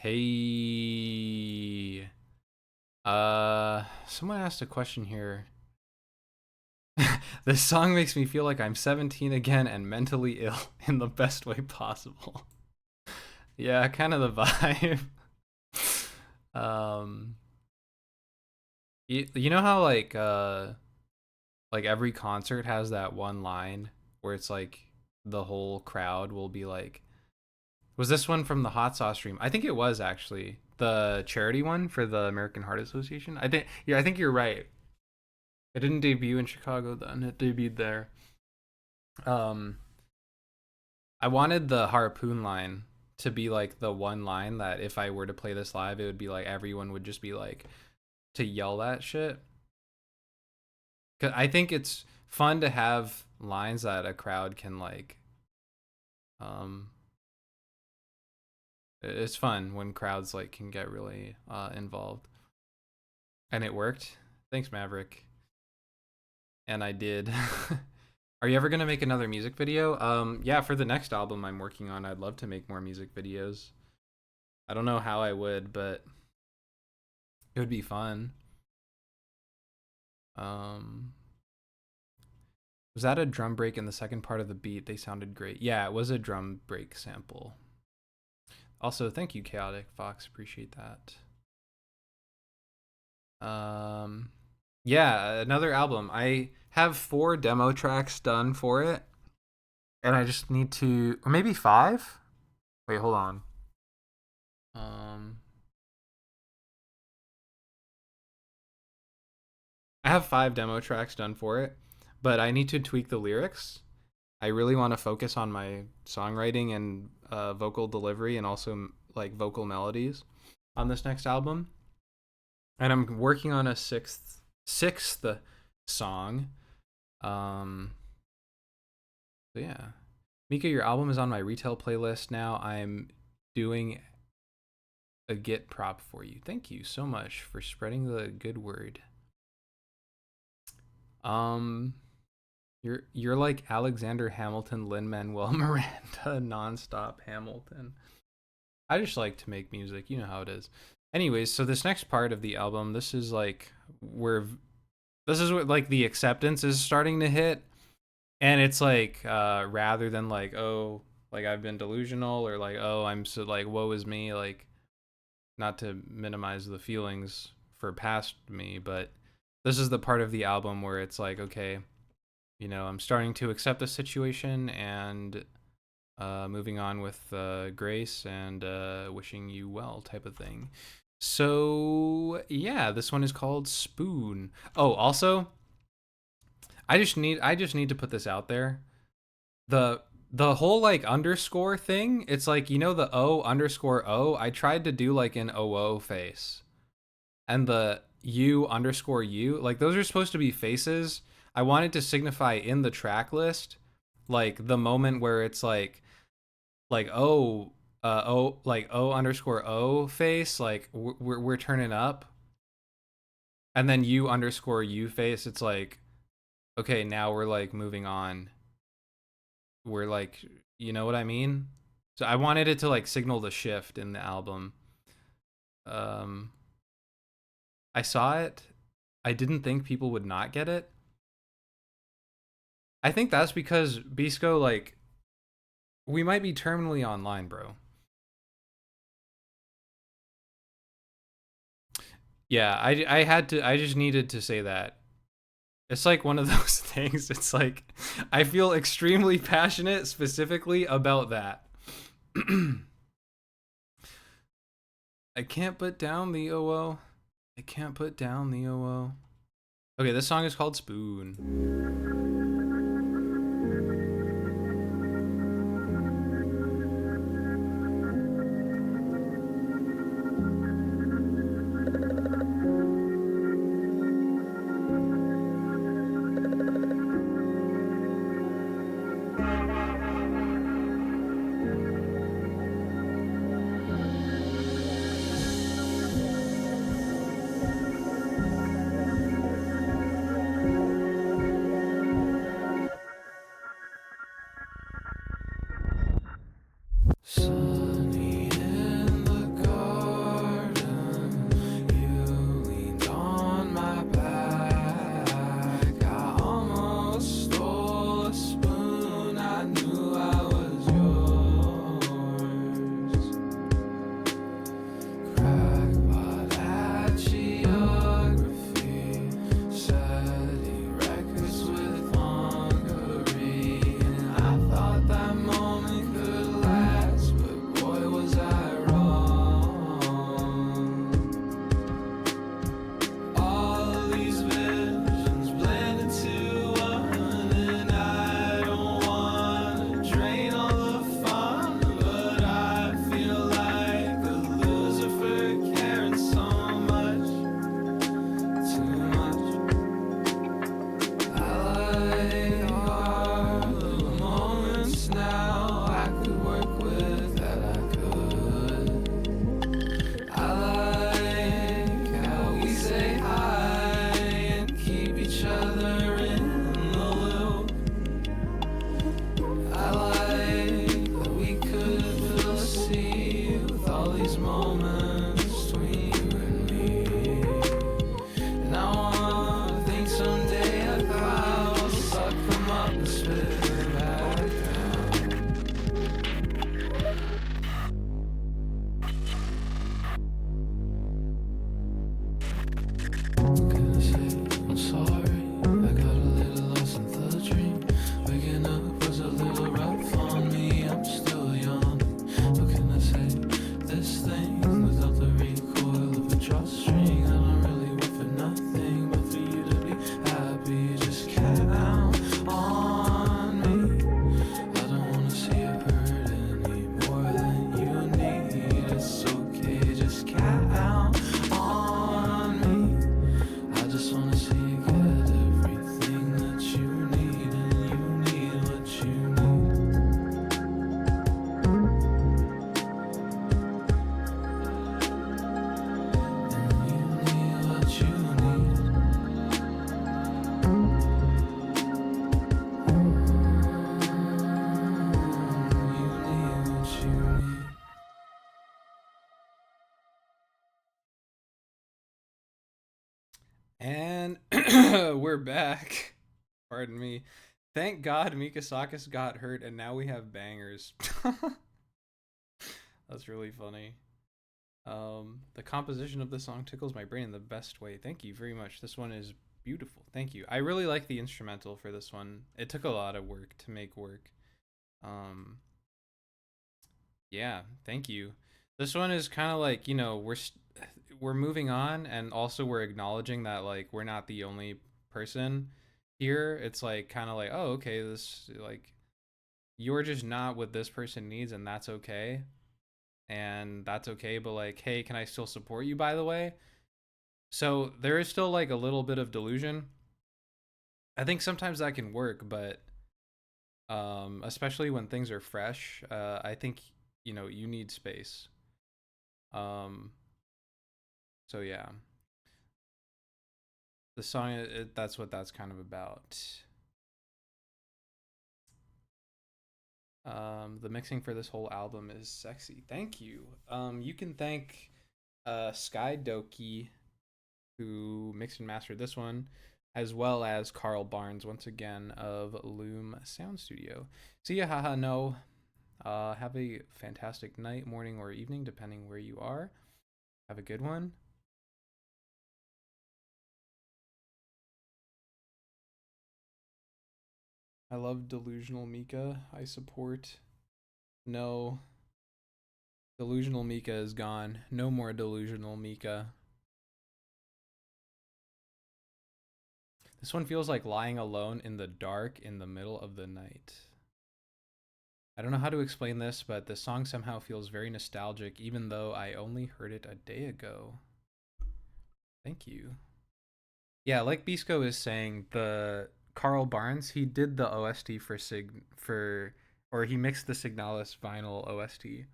Hey, someone asked a question here. This song makes me feel like I'm 17 again and mentally ill in the best way possible. Yeah, kind of the vibe. um, you know how like every concert has that one line where it's like the whole crowd will be like, was this one from the hot sauce stream? I think it was actually the charity one for the American Heart Association. I think, yeah, I think you're right. It didn't debut in Chicago then. It debuted there. Um, I wanted the harpoon line to be like the one line that if I were to play this live, it would be like everyone would just be like to yell that shit. 'Cause I think it's fun to have lines that a crowd can like. Um, it's fun when crowds like can get really involved, and it worked. Thanks, Maverick. And I did. Are you ever gonna make another music video? Yeah, for the next album I'm working on, I'd love to make more music videos. I don't know how I would, but it would be fun. Was that a drum break in the second part of the beat? They sounded great. Yeah, it was a drum break sample. Also, thank you, Chaotic Fox. Appreciate that. Yeah, another album. I have 4 demo tracks done for it, and I just need to, or maybe 5. Wait, hold on. I have 5 demo tracks done for it, but I need to tweak the lyrics. I really want to focus on my songwriting and vocal delivery, and also like vocal melodies on this next album. And I'm working on a sixth song. So yeah, Mika, your album is on my retail playlist now. I'm doing a Git prop for you. Thank you so much for spreading the good word. You're like Alexander Hamilton, Lin-Manuel Miranda, nonstop Hamilton. I just like to make music, you know how it is. Anyways, so this next part of the album, this is like where this is what like the acceptance is starting to hit, and it's like rather than like, oh, like I've been delusional, or like, oh, I'm so like woe is me, like not to minimize the feelings for past me, but this is the part of the album where it's like, okay, you know, I'm starting to accept the situation and moving on with grace and wishing you well type of thing. So yeah, this one is called Spoon. Oh, also, I just need to put this out there. The whole like underscore thing, it's like, you know, the O underscore O, I tried to do like an OO face. And the U underscore U, like those are supposed to be faces. I wanted to signify in the track list, like the moment where it's like O like O underscore O face, like we're turning up, and then U underscore U face, it's like, okay, now we're like moving on. We're like, you know what I mean? So I wanted it to like signal the shift in the album. I saw it. I didn't think people would not get it. I think that's because beesqo, like, we might be terminally online, bro. Yeah, I just needed to say that. It's like one of those things. It's like I feel extremely passionate specifically about that. I can't put down the OO. I can't put down the OO. Okay, this song is called Spoon. And we're back. Pardon me. Thank God Mikasacus got hurt and now we have bangers. That's really funny. The composition of the song tickles my brain in the best way. Thank you very much. This one is beautiful. Thank you. I really like the instrumental for this one. It took a lot of work to make work. Yeah, thank you. This one is kind of like, you know, we're moving on, and also we're acknowledging that like we're not the only person here. It's like kind of like, oh, okay, this like you're just not what this person needs, and that's okay. And that's okay, but like, hey, can I still support you, by the way? So there is still like a little bit of delusion. I think sometimes that can work, but especially when things are fresh, I think, you know, you need space. Um, so yeah, the song, that's what that's kind of about. The mixing for this whole album is sexy. Thank you. You can thank Sky Doki, who mixed and mastered this one, as well as Carl Barnes, once again, of Loom Sound Studio. See ya, haha, no. Have a fantastic night, morning, or evening, depending where you are. Have a good one. I love Delusional Mika. I support. No. Delusional Mika is gone. No more Delusional Mika. This one feels like lying alone in the dark in the middle of the night. I don't know how to explain this, but the song somehow feels very nostalgic, even though I only heard it a day ago. Thank you. Yeah, like beesqo is saying, the Carl Barnes, he did the OST or he mixed the Signalis vinyl OST.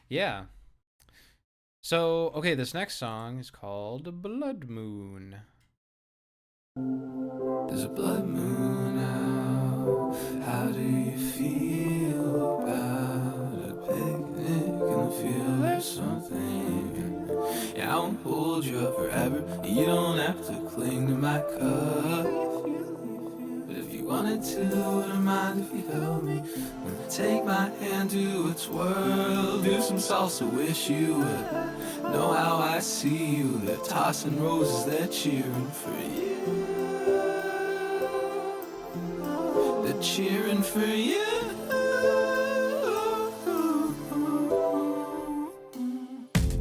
Yeah. So, okay, this next song is called Blood Moon. There's a blood moon out. How do you feel about a picnic in the field? There's something. Yeah, I won't hold you up forever. You don't have to cling to my cup. But if you wanted to, wouldn't mind if you held me. Take my hand, do a twirl, do some salsa, wish you would know how I see you. They're tossing roses, they're cheering for you. They're cheering for you.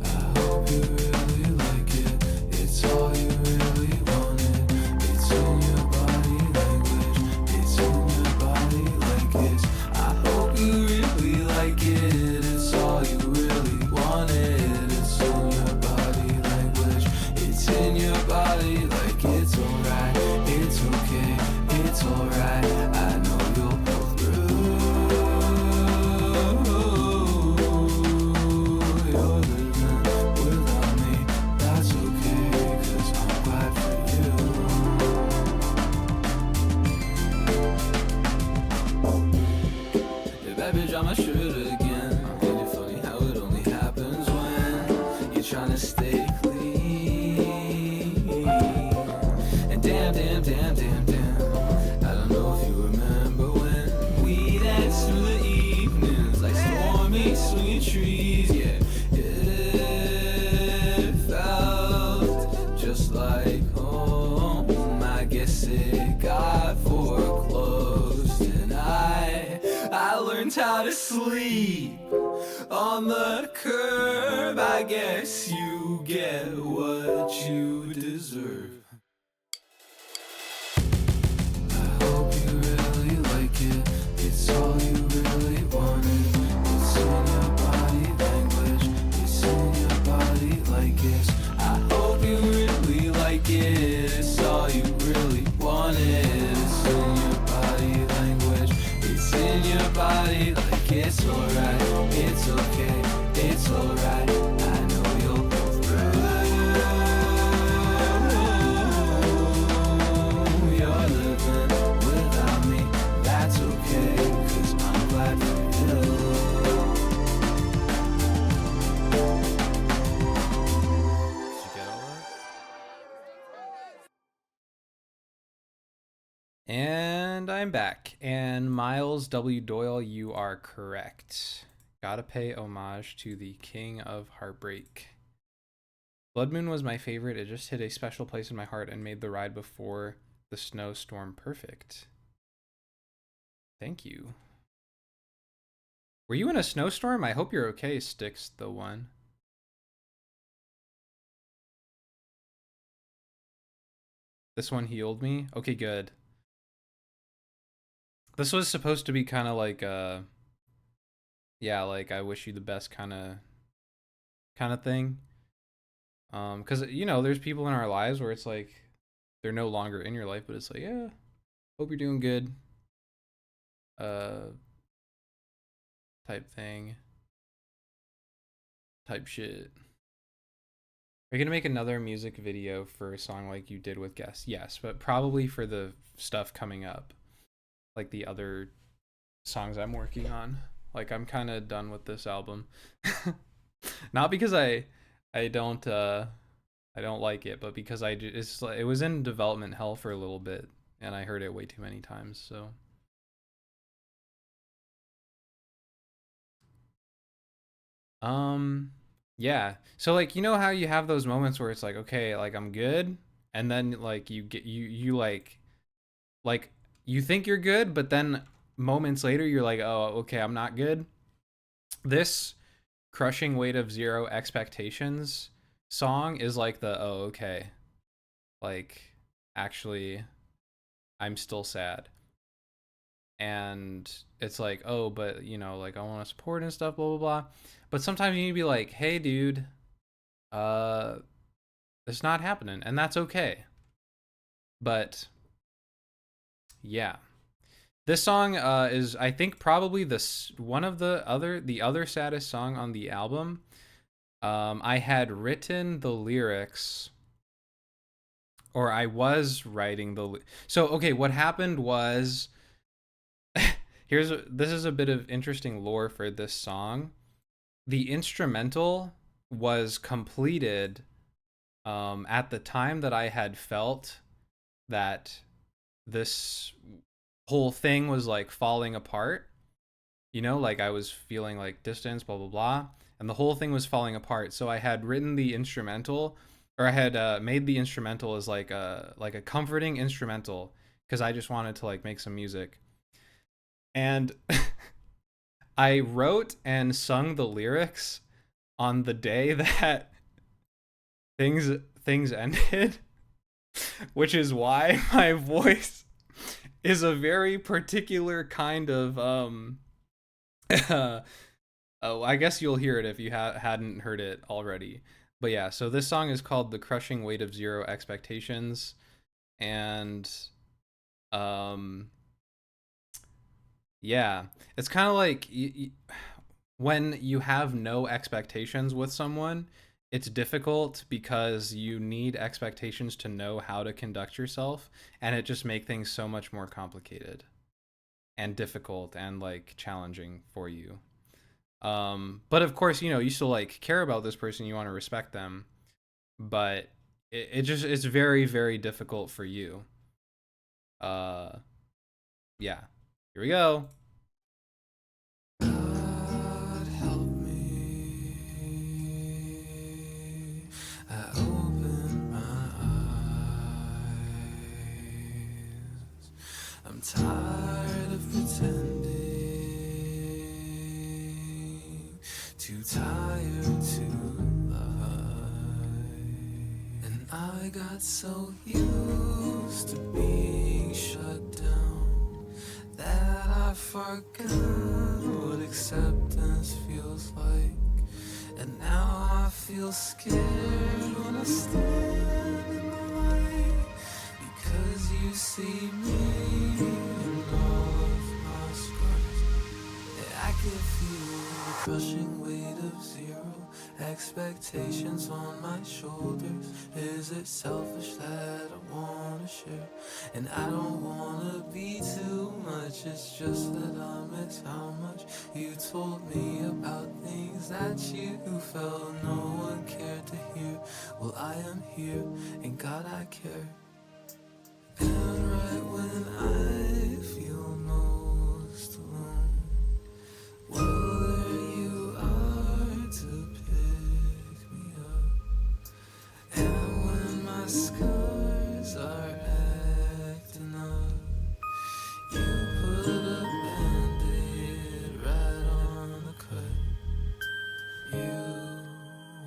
I hope you really like it. It's all you really wanted. It's in your body language. It's in your body like this. I hope you really like it. It's all you really wanted. It's in your body language. It's in your body like it's alright. It's okay. It's alright. I know you'll pull through. You're living without me. That's okay, 'cause I'm glad for you. Yeah, baby, drop my shirt again. Ain't it funny how it only happens when you're trying to stay clean? And damn, damn, damn, damn, damn, I don't know if you remember when we danced through the evenings like stormy, swinging trees. Yeah, it felt just like home. I guess it got foreclosed, and I learned how to sleep on the curb. I guess you get what you deserve. I hope you really like it. It's all you really wanted. It's in your body language. It's in your body like this. I hope you really like it. It's all you really wanted. It's in your body language. It's in your body like it's alright. It's okay. It's alright. I know you'll pull through. You're living without me. That's okay, 'cause I'm glad for you. And I'm back. And Miles W. Doyle, you are correct. Gotta pay homage to the King of Heartbreak. Blood Moon was my favorite. It just hit a special place in my heart and made the ride before the snowstorm perfect. Thank you. Were you in a snowstorm? I hope you're okay, Sticks the One. This one healed me? Okay, good. This was supposed to be kind of like yeah, like I wish you the best kind of thing. Cuz you know, there's people in our lives where it's like they're no longer in your life, but it's like, yeah, hope you're doing good. Type thing. Type shit. Are you gonna make another music video for a song like you did with Guess? Yes, but probably for the stuff coming up. Like the other songs I'm working on. Like I'm kind of done with this album. Not because I don't like it, but because it was in development hell for a little bit and I heard it way too many times, so yeah. So like you know how you have those moments where it's like, okay, like I'm good, and then like you like you think you're good, but then moments later you're like, oh, okay, I'm not good. This Crushing Weight of Zero Expectations song is like the, oh, okay, like actually I'm still sad. And it's like, oh, but you know, like I want to support and stuff, blah blah blah. But sometimes you need to be like, hey dude, uh it's not happening, and that's okay. But yeah. This song is, I think, probably one of the other saddest song on the album. I had written the lyrics, or I was writing so okay. What happened was, this is a bit of interesting lore for this song. The instrumental was completed at the time that I had felt that this whole thing was like falling apart. You know, like I was feeling like distance, blah blah blah, and the whole thing was falling apart. So I had written the instrumental, or I had made the instrumental as like a comforting instrumental because I just wanted to like make some music. And I wrote and sung the lyrics on the day that things ended, which is why my voice is a very particular kind of oh, I guess you'll hear it if you hadn't heard it already. But yeah, so this song is called The Crushing Weight of Zero Expectations, and um yeah, it's kind of like when you have no expectations with someone, it's difficult because you need expectations to know how to conduct yourself, and it just make things so much more complicated and difficult and like challenging for you. But of course, you know, you still like care about this person, you want to respect them, but it's very, very difficult for you. Uh, yeah. Here we go. God help me. I open my eyes. I'm tired of pretending, too tired to lie. And I got so used to being shut down that I forgot what acceptance feels like. And now I feel scared when I stand in the light, because you see me in all of my scars. I can feel the crushing weight of zero expectations on my shoulders. Is it selfish that I wanna share? And I don't wanna be too much. It's just that I miss how much you told me about things that you felt no one cared to hear. Well, I am here, and God, I care. And right when I feel most alone. Well, there you are to pick me up. And when my scars are acting up, you put a band-aid right on the cut. You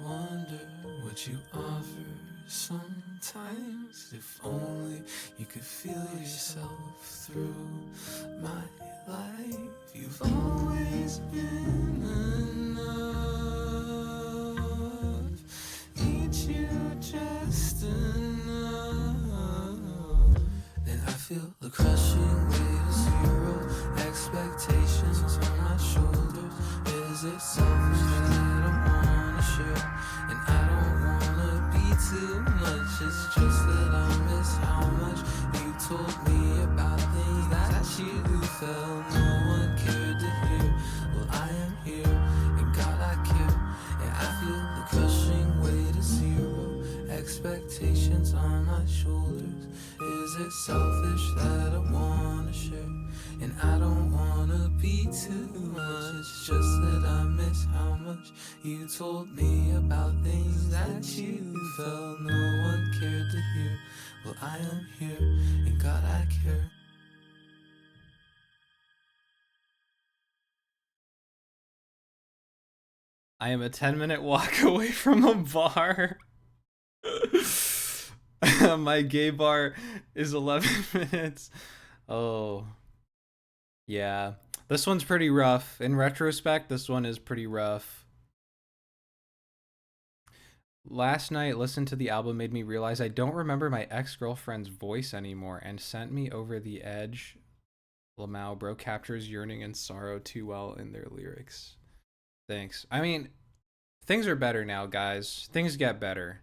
wonder what you offer sometimes. If only you could feel yourself through my life. You've always been enough. Need you just enough. And I feel the crushing weight of zero expectations on my shoulders. Is it selfish that I wanna share? And I don't wanna be too much. It's just that I miss how much you told me about things that you felt no one cared to hear. Well, I am here, and God I care. And I feel the crushing weight of zero expectations on my shoulders. Is it selfish that I wanna share? And I don't wanna be too much. It's just that I miss how much you told me about things that you felt no one cared to hear. Well, I am here, and God I care. I am a 10-minute walk away from a bar. My gay bar is 11 minutes. Oh. Yeah. This one's pretty rough. In retrospect, this one is pretty rough. Last night, listening to the album made me realize I don't remember my ex-girlfriend's voice anymore and sent me over the edge. Lamau, bro, captures yearning and sorrow too well in their lyrics. Thanks. I mean, things are better now, guys. Things get better.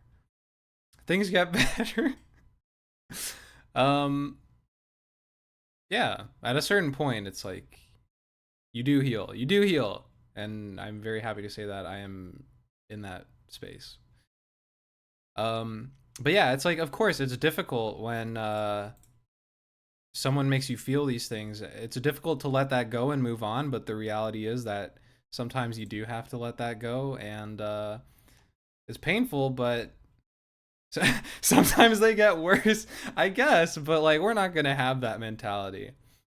Things get better. Yeah, at a certain point, it's like, you do heal. You do heal. And I'm very happy to say that I am in that space. But yeah, it's like, of course, it's difficult when someone makes you feel these things. It's difficult to let that go and move on, but the reality is that sometimes you do have to let that go, and it's painful, but sometimes they get worse, I guess. But like, we're not gonna have that mentality.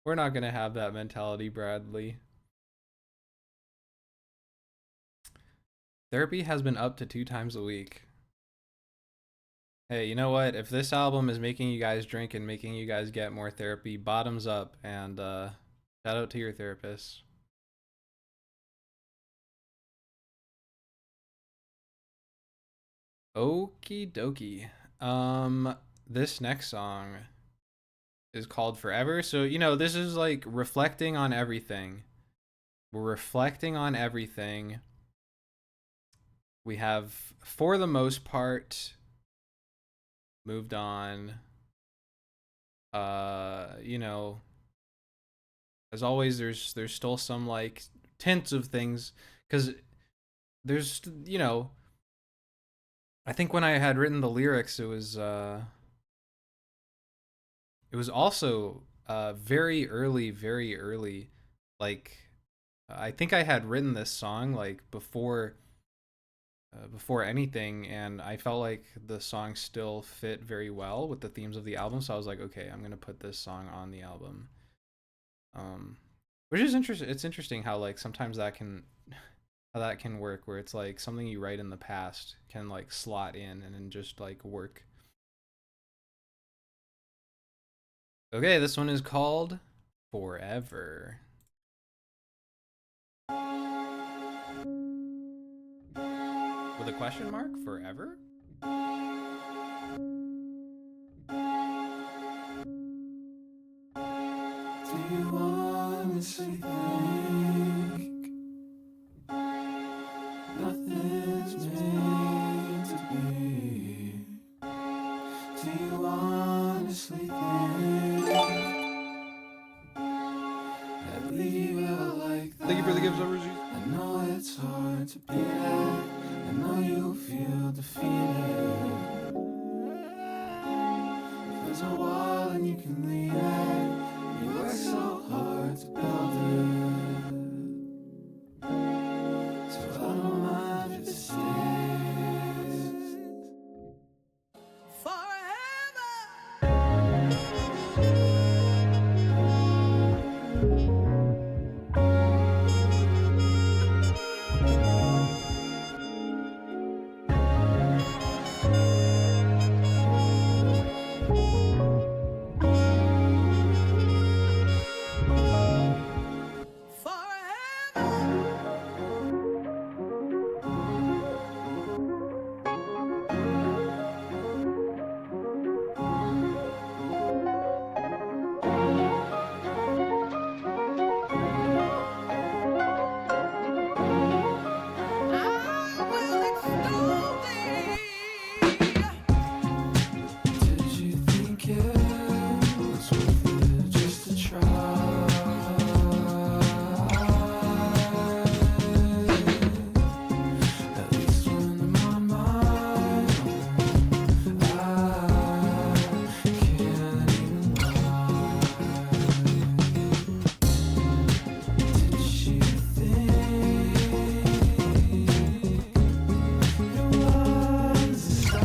We're not gonna have that mentality, Bradley. Therapy has been up to 2 times a week. Hey, you know what? If this album is making you guys drink and making you guys get more therapy, bottoms up, and shout out to your therapist. Okie dokie. This next song is called Forever. So, you know, this is like reflecting on everything. We're reflecting on everything. We have, for the most part, moved on. You know, as always, there's still some like tints of things, because there's, you know, I think when I had written the lyrics, it was also very early. Like, I think I had written this song like before anything, and I felt like the song still fit very well with the themes of the album. So I was like, okay, I'm gonna put this song on the album. Which is interesting. It's interesting how like sometimes that can work, where it's like something you write in the past can like slot in and then just like work. Okay, this one is called Forever. With a question mark? Forever? Do you honestly think nothing's meant to be? Do you honestly think I'd leave you out like that? Thank you for the gifts, Overseas. I know it's hard to be that. I know you feel defeated. There's a wall in then you can leave it. You work so hard to build it, so I don't mind if it stays forever. Did you think it was worth it just to try? At least when in my mind, I can't even lie. Did you think it was a sign that you let me pretend just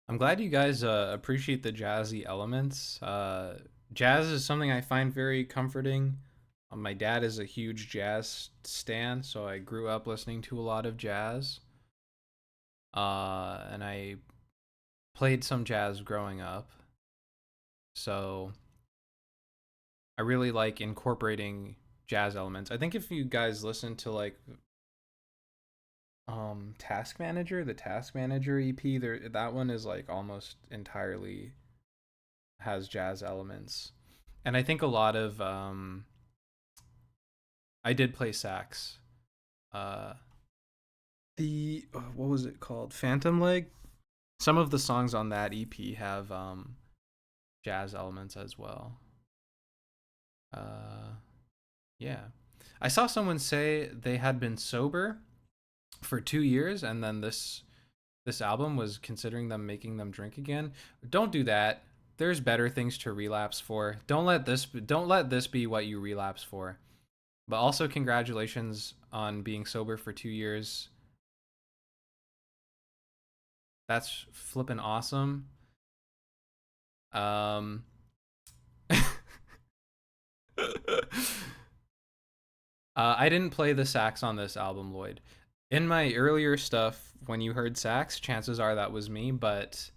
I'm glad you guys appreciate the jazzy elements. Jazz is something I find very comforting. My dad is a huge jazz stan, so I grew up listening to a lot of jazz. And I played some jazz growing up. So I really like incorporating jazz elements. I think if you guys listen to like Task Manager, the Task Manager EP, there that one is like almost entirely has jazz elements. And I think a lot of I did play sax. Uh the what was it called? Phantom Leg? Some of the songs on that EP have jazz elements as well. Uh yeah. I saw someone say they had been sober for 2 years, and then this album was considering them making them drink again. Don't do that. There's better things to relapse for. Don't let this be what you relapse for. But also congratulations on being sober for 2 years. That's flippin' awesome. Um I didn't play the sax on this album, Lloyd. In my earlier stuff, when you heard sax, chances are that was me, but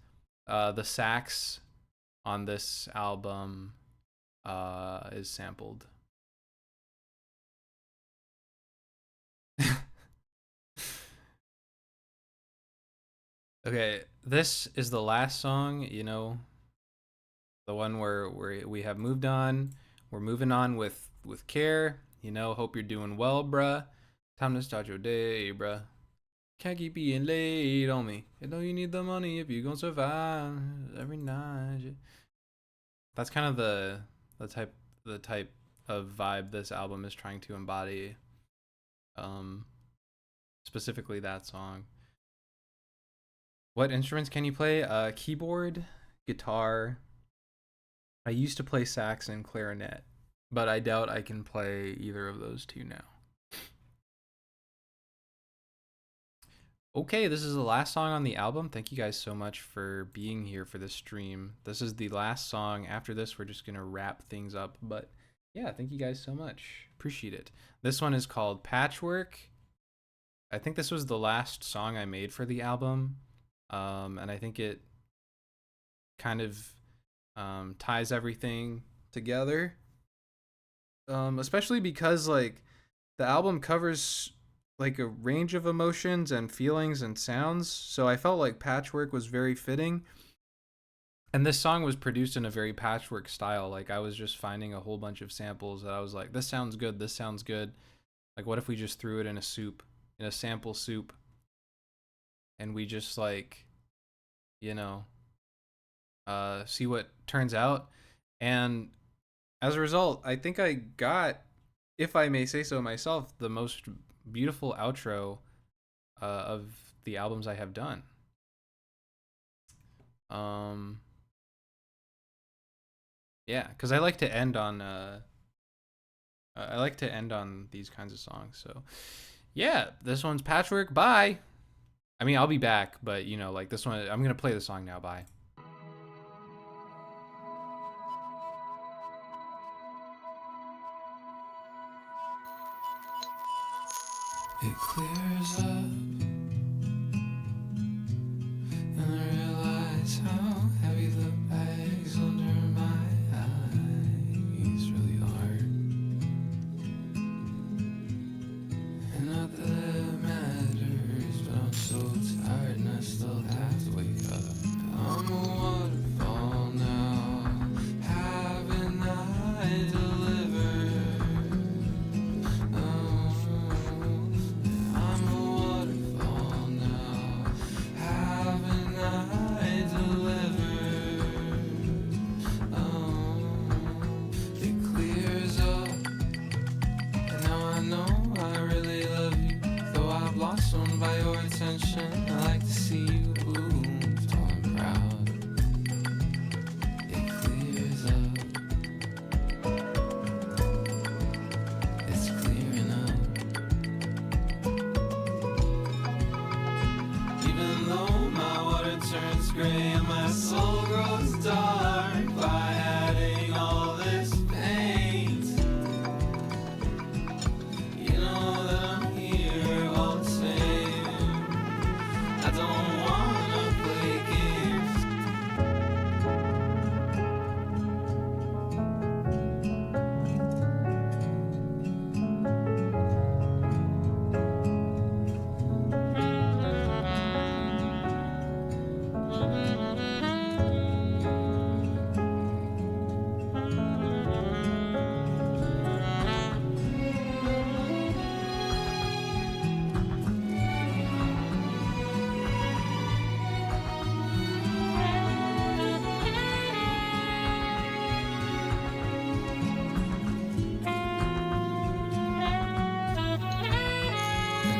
the sax on this album is sampled. Okay, this is the last song, the one where we have moved on. We're moving on with care. Hope you're doing well, bruh. Time to start your day, bruh. Can't keep being late on me. You know you need the money if you gonna survive every night. That's kind of the type the type of vibe this album is trying to embody. Um, Specifically that song. What instruments can you play? Keyboard, guitar. I used to play sax and clarinet, but I doubt I can play either of those two now. Okay, this is the last song on the album. Thank you guys so much for being here for this stream. This is the last song. After this, we're just going to wrap things up. But yeah, thank you guys so much. Appreciate it. This one is called Patchwork. I think this was the last song I made for the album. And I think it kind of ties everything together. Especially because, like, the album covers like a range of emotions and feelings and sounds, so I felt like Patchwork was very fitting. And this song was produced in a very Patchwork style. Like I was just finding a whole bunch of samples that I was like, this sounds good, this sounds good. Like what if we just threw it in a soup, in a sample soup, and we just like, you know, see what turns out. And as a result, I think I got, if I may say so myself, the most beautiful outro of the albums I have done. Um, yeah, because I like to end on these kinds of songs. So yeah, this one's Patchwork. Bye. I mean, I'll be back, but you know, like this one, I'm gonna play the song now. Bye. It clears up, and I realize how heavy the bags under my eyes really are. And not that it matters, but I'm so tired and I still have to wake up. I'm a waterfall now, haven't I delivered? I'm a waterfall now, haven't I delivered? It clears up, and now I know I really love you. Though I'm blossomed by your attention, I like to see you bloom tall and proud. It clears up, it's clearing up. Even though my water turns gray and my soul grows dark by adding all this paint, you know that I'm here all the same. I don't wanna play games.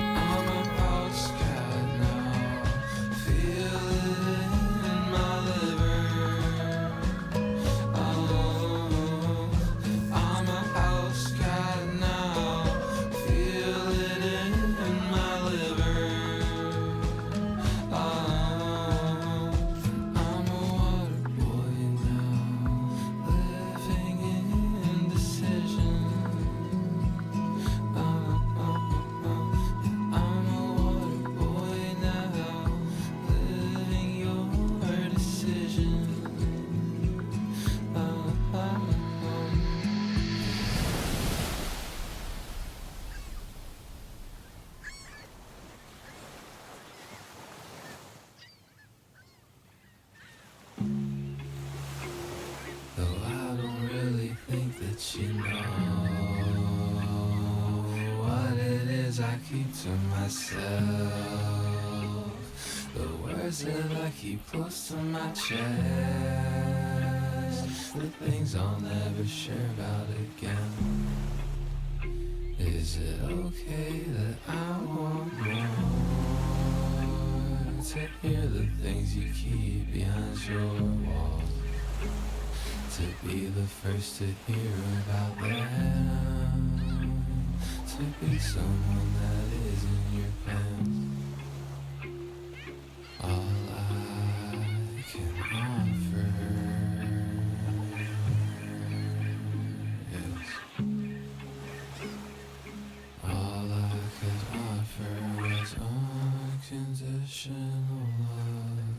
I'm a house cat now, feel it in my liver. Oh, I'm a house cat now, feel it in my liver. Oh, I'm a water boy now, living in indecision. I'm a water boy now, living your decision. Though I don't really think that you know what it is I keep to myself. The words that I keep close to my chest, the things I'll never share about again. Is it okay that I want more? To hear the things you keep behind your walls, to be the first to hear about them, to be someone that is in your pants. All I can offer is, all I could offer was unconditional love.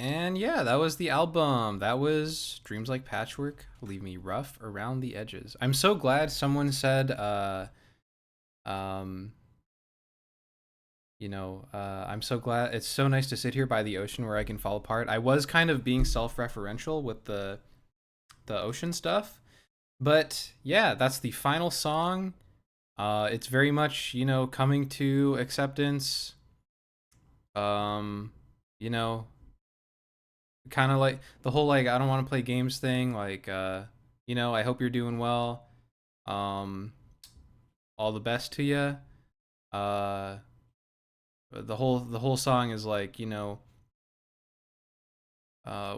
And yeah, that was the album. That was Dreams Like Patchwork, Leave Me Rough Around the Edges. I'm so glad someone said, um, I'm so glad. It's so nice to sit here by the ocean where I can fall apart. I was kind of being self-referential with the ocean stuff, but yeah, that's the final song. It's very much, coming to acceptance. Um, you know, kind of like the whole like I don't want to play games thing. Like, I hope you're doing well. Um, all the best to you. Uh, the whole song is like, uh,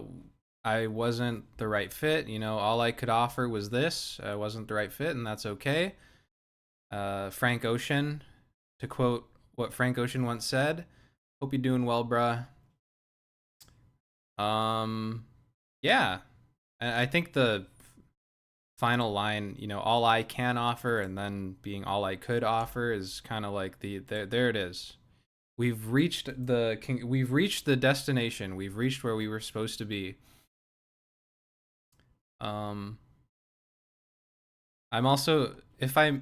I wasn't the right fit. All I could offer was this. I wasn't the right fit, and that's okay. Frank Ocean, to quote what Frank Ocean once said, "Hope you're doing well, bruh." Um, yeah, I think the final line, all I can offer, and then being all I could offer, is kind of like there it is. We've reached the destination. We've reached where we were supposed to be. Um, I'm also, if I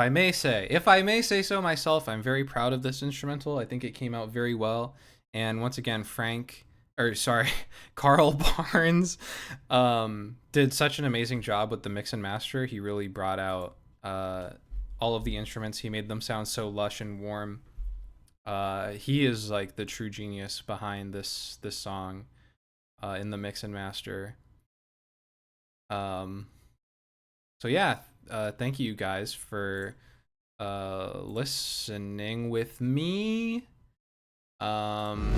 may say so myself, I'm very proud of this instrumental. I think it came out very well. And once again, Carl Barnes, did such an amazing job with the mix and master. He really brought out all of the instruments. He made them sound so lush and warm. He is like the true genius behind this song, in the mix and master. Um, so yeah, thank you guys for listening with me. Um,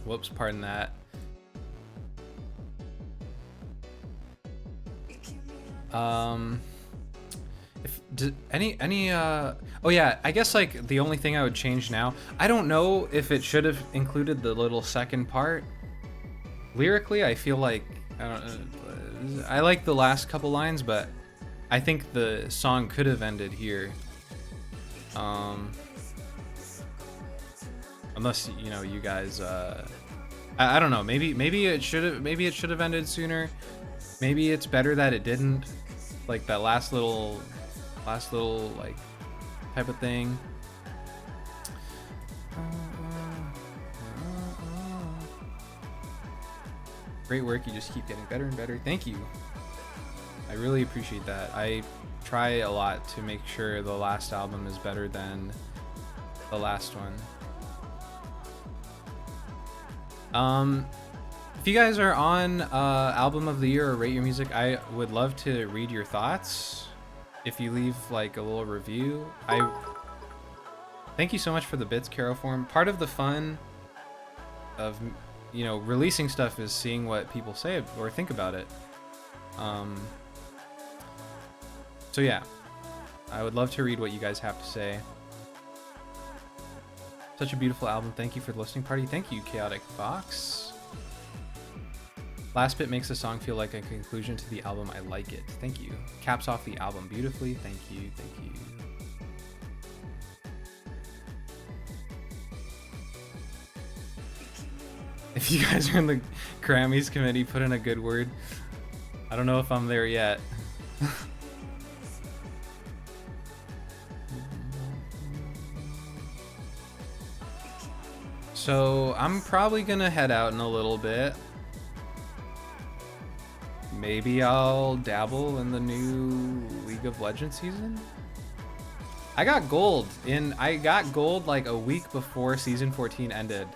Whoops, pardon that. Um, if any oh yeah, I guess like the only thing I would change now, I don't know if it should have included the little second part. Lyrically, I feel like I like the last couple lines, but I think the song could have ended here. Um, Unless you guys, I don't know. Maybe it should have ended sooner. Maybe it's better that it didn't. Like that last little like type of thing. Great work. You just keep getting better and better. Thank you. I really appreciate that. I try a lot to make sure the last album is better than the last one. If you guys are on album of the year or rate your music, I would love to read your thoughts. If you leave like a little review, I thank you so much for the bits, Caroform. Part of the fun of releasing stuff is seeing what people say or think about it. So yeah, I would love to read what you guys have to say. Such a beautiful album. Thank you for the listening party. Thank you, Chaotic Fox. Last bit makes the song feel like a conclusion to the album. I like it. Thank you. Caps off the album beautifully. Thank you. Thank you. If you guys are in the Grammys committee, put in a good word. I don't know if I'm there yet. So I'm probably gonna head out in a little bit. Maybe I'll dabble in the new League of Legends season. I got gold like a week before season 14 ended.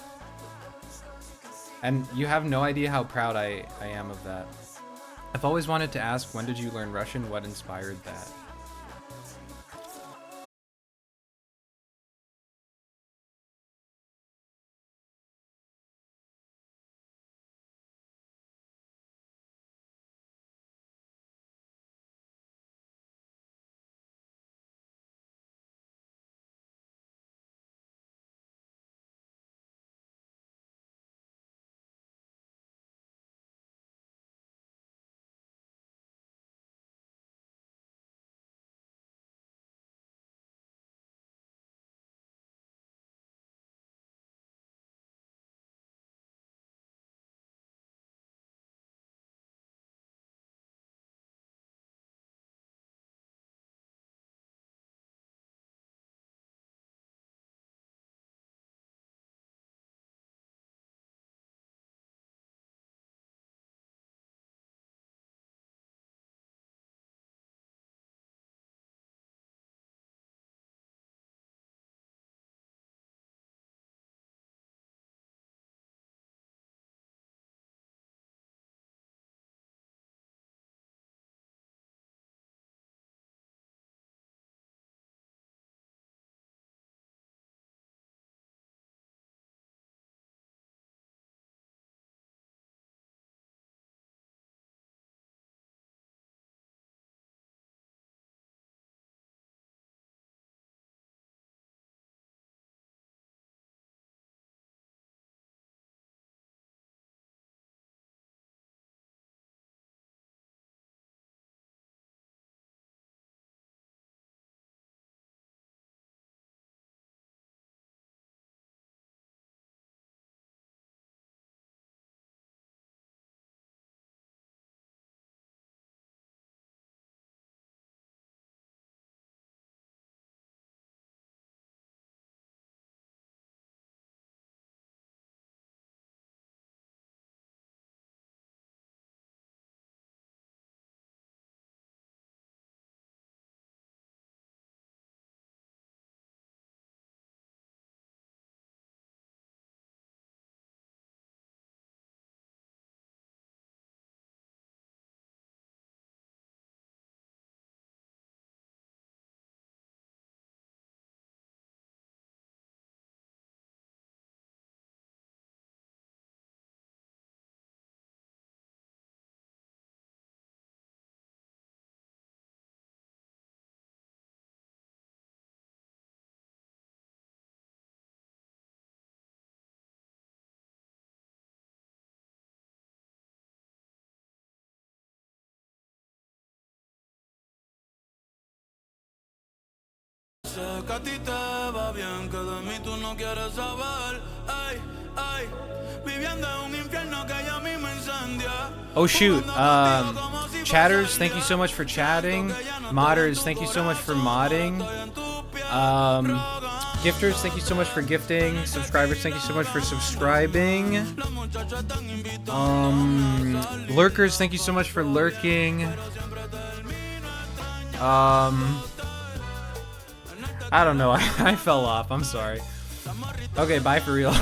And you have no idea how proud I am of that. I've always wanted to ask, when did you learn Russian? What inspired that? sé que a ti te va bien, que de mí tú no quieres saber. Ay, ay, viviendo en un infierno que ya mismo incendia. Oh shoot, chatters, thank you so much for chatting. Modders, thank you so much for modding. Gifters, thank you so much for gifting. Subscribers, thank you so much for subscribing. Lurkers, thank you so much for lurking. I don't know, I fell off, I'm sorry. Okay, bye for real.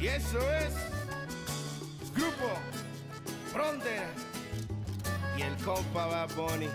Y eso es Grupo Frontera y el compa Bad Bunny.